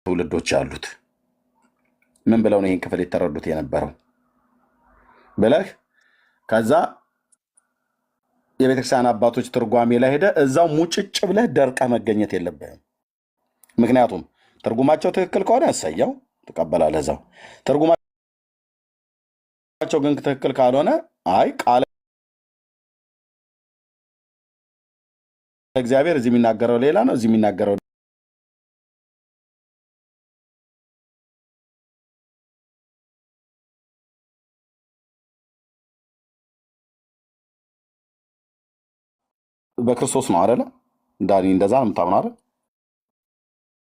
ትውልዶች ያሉት ምን ብለው ነው ይህን ክፍል የተረዱት የነበረው ብለህ ከዛ የቤተክርስቲያን አባቶች ትርጓሜ ላይ ሄደ እዛው ሙጭጭ ብለህ ደርቀ መገኘት የለብህም። ምክንያቱም ትርጉማቸው ትክክል ከሆነ እሰየው ትቀበላለህ። እዛው ትርጉማቸው አስተምሯቸው ግን ትክክል ካልሆነ አይ ቃለ እግዚአብሔር እዚህ የሚናገረው ሌላ ነው፣ እዚህ የሚናገረው በክርስቶስ ነው አይደለ? ዳኒ እንደዛ ነው የምታምነው አይደል?